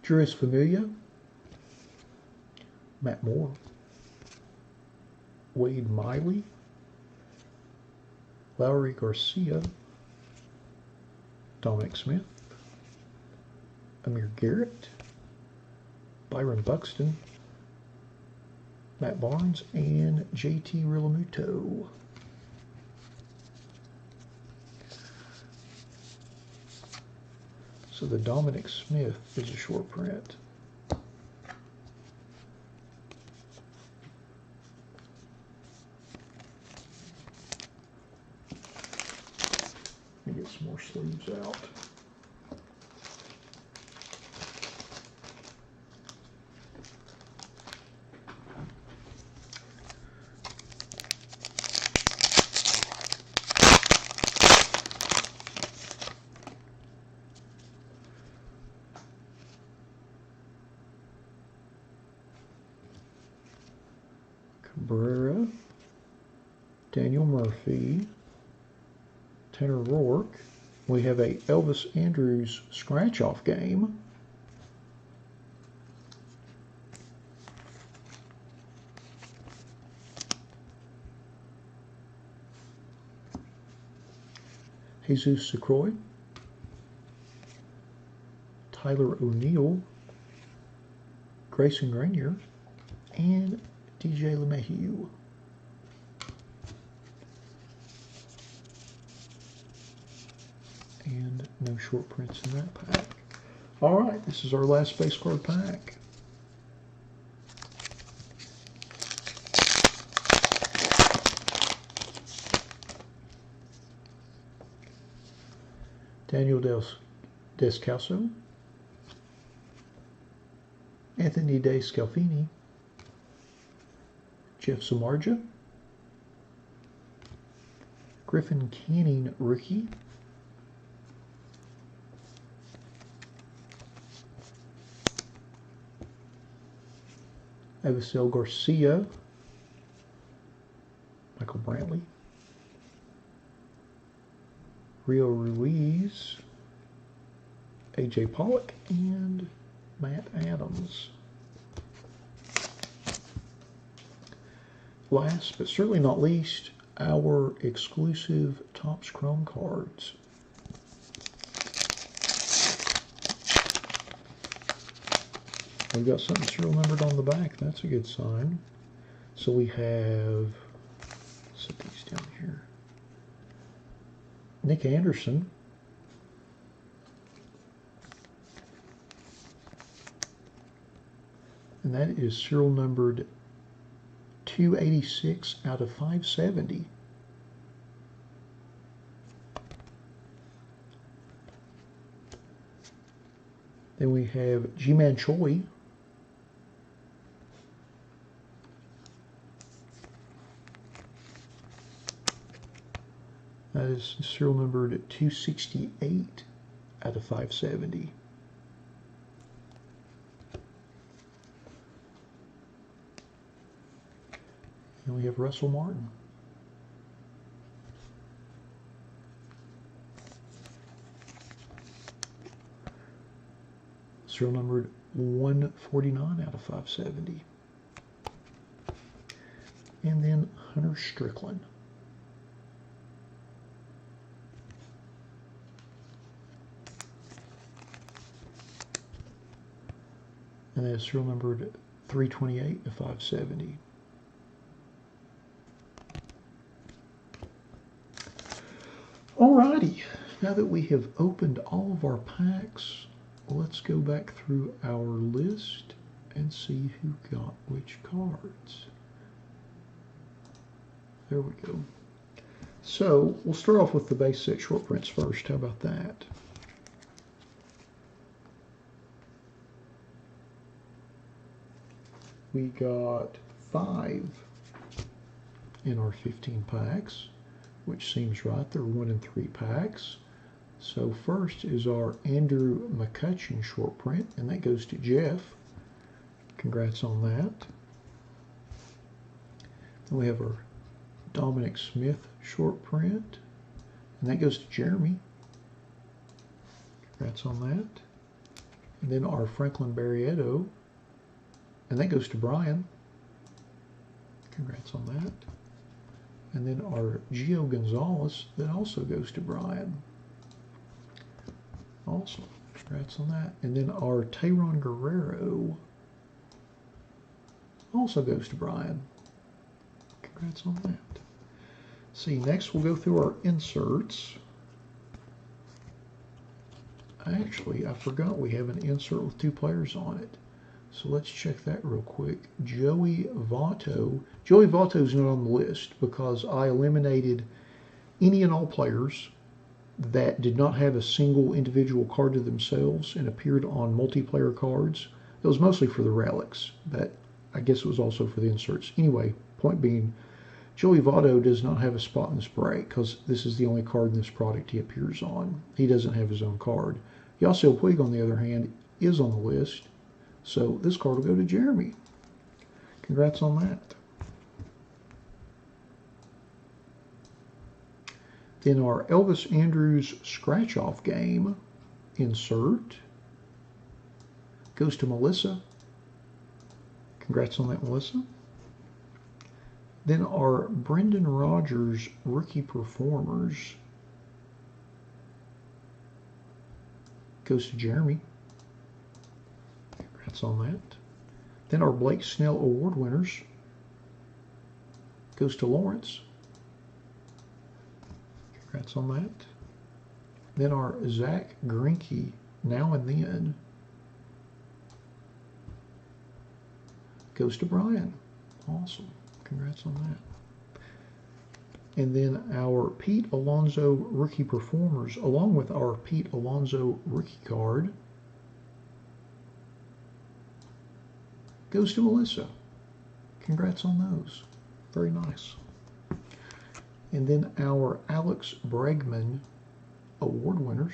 Juris Familia, Matt Moore, Wade Miley, Lowry Garcia, Dominic Smith, Amir Garrett, Byron Buxton, Matt Barnes, and JT Realmuto. So the Dominic Smith is a short print. Let me get some more sleeves out. Cabrera, Daniel Murphy, Tanner Rourke. We have a Elvis Andrus scratch-off game. Jesus Secroy, Tyler O'Neill, Grayson Grenier, and DJ LeMahieu. And no short prints in that pack. All right, this is our last base card pack. Daniel Descalso, Anthony De Scalfini, Jeff Samardzija, Griffin Canning rookie, Avisel Garcia, Michael Brantley, Rio Ruiz, AJ Pollock, and Matt Adams. Last but certainly not least, our exclusive Topps Chrome cards. We've got something serial numbered on the back. That's a good sign. So we have, set these down here, Nick Anderson, and that is serial numbered 286 out of 570. Then we have G-Man Choi, that is serial numbered 268 out of 570. And we have Russell Martin. serial numbered 149 out of 570. And then Hunter Strickland. And that is serial numbered 328 to 570. Alrighty, now that we have opened all of our packs, let's go back through our list and see who got which cards. There we go. So we'll start off with the base set short prints first. How about that? We got 5 in our 15 packs, which seems right. They're 1 in 3 packs. So first is our Andrew McCutcheon short print, and that goes to Jeff. Congrats on that. Then we have our Dominic Smith short print, and that goes to Jeremy. Congrats on that. And then our Franklin Barrietto, and that goes to Brian. Congrats on that. And then our Gio Gonzalez, that also goes to Brian. Awesome. Congrats on that. And then our Tayron Guerrero also goes to Brian. Congrats on that. See, next we'll go through our inserts. Actually, I forgot we have an insert with 2 players on it. So let's check that real quick. Joey Votto. Joey Votto's not on the list because I eliminated any and all players that did not have a single individual card to themselves and appeared on multiplayer cards. It was mostly for the relics, but I guess it was also for the inserts. Anyway, point being, Joey Votto does not have a spot in this break because this is the only card in this product he appears on. He doesn't have his own card. Yasiel Puig, on the other hand, is on the list. So this card will go to Jeremy. Congrats on that. Then our Elvis Andrus scratch-off game insert goes to Melissa. Congrats on that, Melissa. Then our Brendan Rodgers rookie performers goes to Jeremy. Congrats on that. Then our Blake Snell award winners goes to Lawrence. Congrats on that. Then our Zach Greinke now and then goes to Brian. Awesome. Congrats on that. And then our Pete Alonso rookie performers, along with our Pete Alonso rookie card, goes to Melissa. Congrats on those. Very nice. And then our Alex Bregman award winners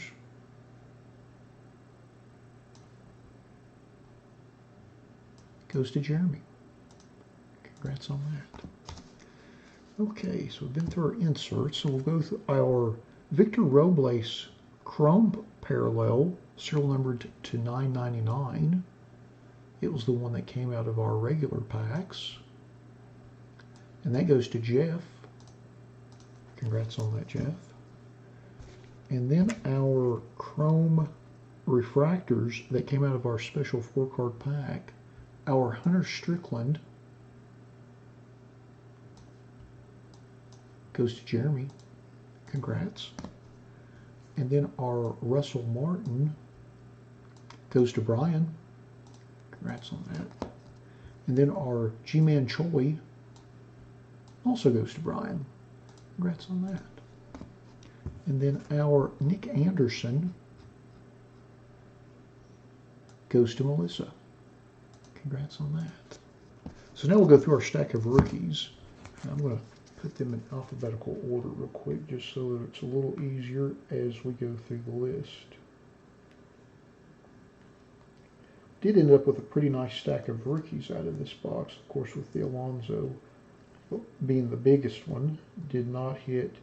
goes to Jeremy. Congrats on that. Okay, so we've been through our inserts, so we'll go through our Victor Robles Chrome Parallel, serial numbered to 999. It was the one that came out of our regular packs. And that goes to Jeff. Congrats on that, Jeff. And then our Chrome Refractors that came out of our special 4-card pack. Our Hunter Strickland goes to Jeremy. Congrats. And then our Russell Martin goes to Brian. Congrats on that. And then our G-Man Choi also goes to Brian. Congrats on that. And then our Nick Anderson goes to Melissa. Congrats on that. So now we'll go through our stack of rookies. I'm going to put them in alphabetical order real quick just so that it's a little easier as we go through the list. Did end up with a pretty nice stack of rookies out of this box, of course, with the Alonso being the biggest one. Did not hit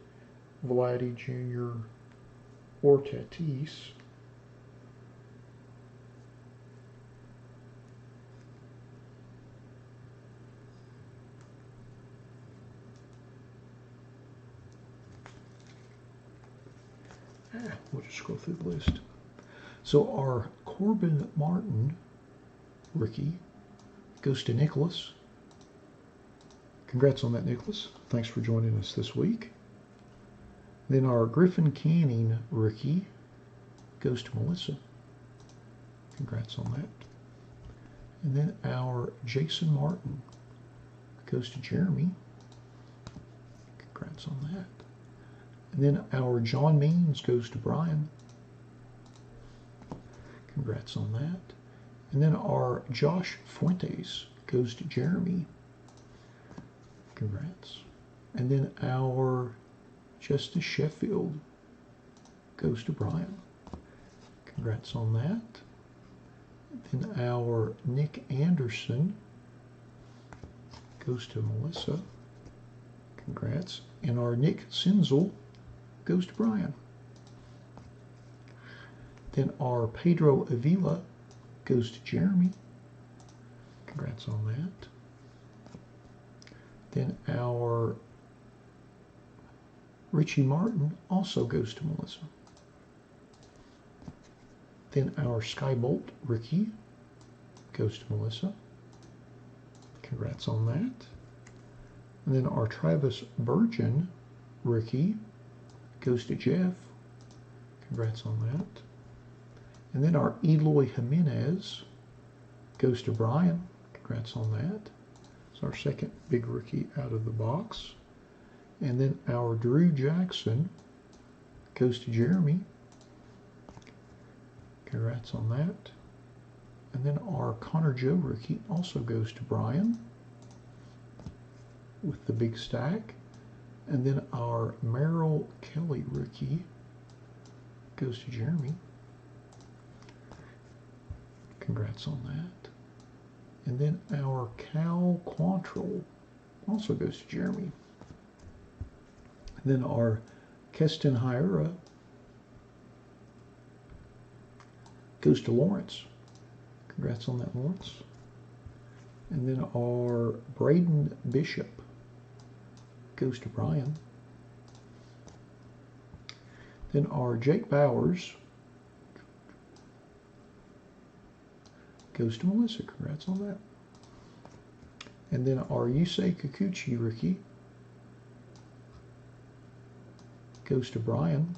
Vladdy Jr. or Tatis. We'll just scroll through the list. So our Corbin Martin rookie goes to Nicholas. Congrats on that, Nicholas. Thanks for joining us this week. Then our Griffin Canning rookie goes to Melissa. Congrats on that. And then our Jason Martin goes to Jeremy. Congrats on that. And then our John Means goes to Brian. Congrats on that. And then our Josh Fuentes goes to Jeremy. Congrats. And then our Justice Sheffield goes to Brian. Congrats on that. Then our Nick Anderson goes to Melissa. Congrats. And our Nick Sinzel goes to Brian. Then our Pedro Avila goes to Jeremy. Congrats on that. Then our Richie Martin also goes to Melissa. Then our Skybolt rookie goes to Melissa. Congrats on that. And then our Travis Burgeon rookie goes to Jeff. Congrats on that. And then our Eloy Jimenez goes to Brian. Congrats on that. It's our second big rookie out of the box. And then our Drew Jackson goes to Jeremy. Congrats on that. And then our Connor Joe rookie also goes to Brian with the big stack. And then our Merrill Kelly rookie goes to Jeremy. Congrats on that. And then our Cal Quantrill also goes to Jeremy. And then our Keston Hyera goes to Lawrence. Congrats on that, Lawrence. And then our Braden Bishop goes to Brian. Then our Jake Bowers goes to Melissa. Congrats on that. And then our Yusei Kikuchi rookie goes to Brian.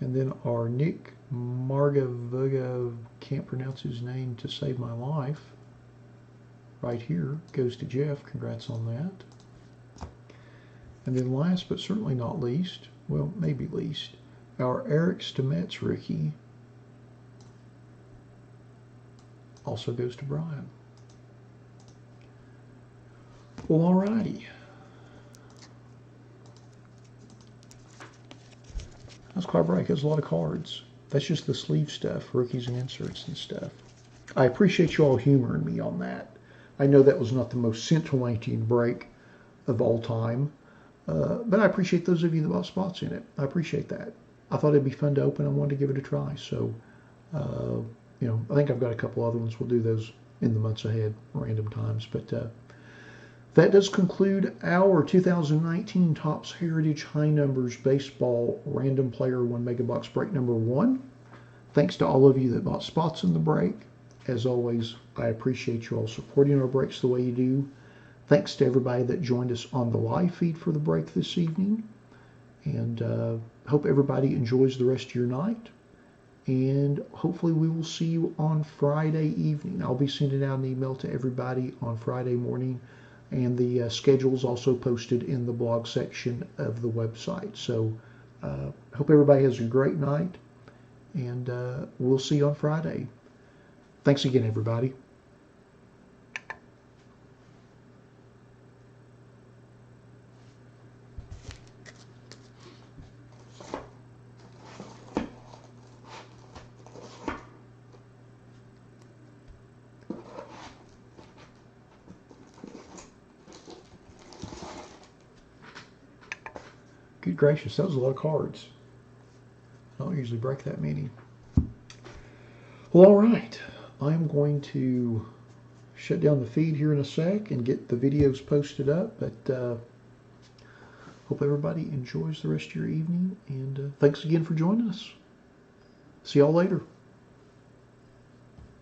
And then our Nick Margavoga, can't pronounce his name to save my life, right here, goes to Jeff. Congrats on that. And then last but certainly not least, well, maybe least, our Eric Stemets rookie also goes to Brian. Well, alrighty. That's quite right. There's a lot of cards. That's just the sleeve stuff, rookies and inserts and stuff. I appreciate you all humoring me on that. I know that was not the most scintillating break of all time, but I appreciate those of you that bought spots in it. I appreciate that. I thought it'd be fun to open. I wanted to give it a try. So, you know, I think I've got a couple other ones. We'll do those in the months ahead, random times. But that does conclude our 2019 Topps Heritage High Numbers Baseball Random Player 1 Mega Box break number 1. Thanks to all of you that bought spots in the break. As always, I appreciate you all supporting our breaks the way you do. Thanks to everybody that joined us on the live feed for the break this evening. And hope everybody enjoys the rest of your night. And hopefully we will see you on Friday evening. I'll be sending out an email to everybody on Friday morning. And the schedule is also posted in the blog section of the website. So hope everybody has a great night. And we'll see you on Friday. Thanks again, everybody. Good gracious, that was a lot of cards. I don't usually break that many. Well, all right. I'm going to shut down the feed here in a sec and get the videos posted up. But Hope everybody enjoys the rest of your evening, and thanks again for joining us. See y'all later.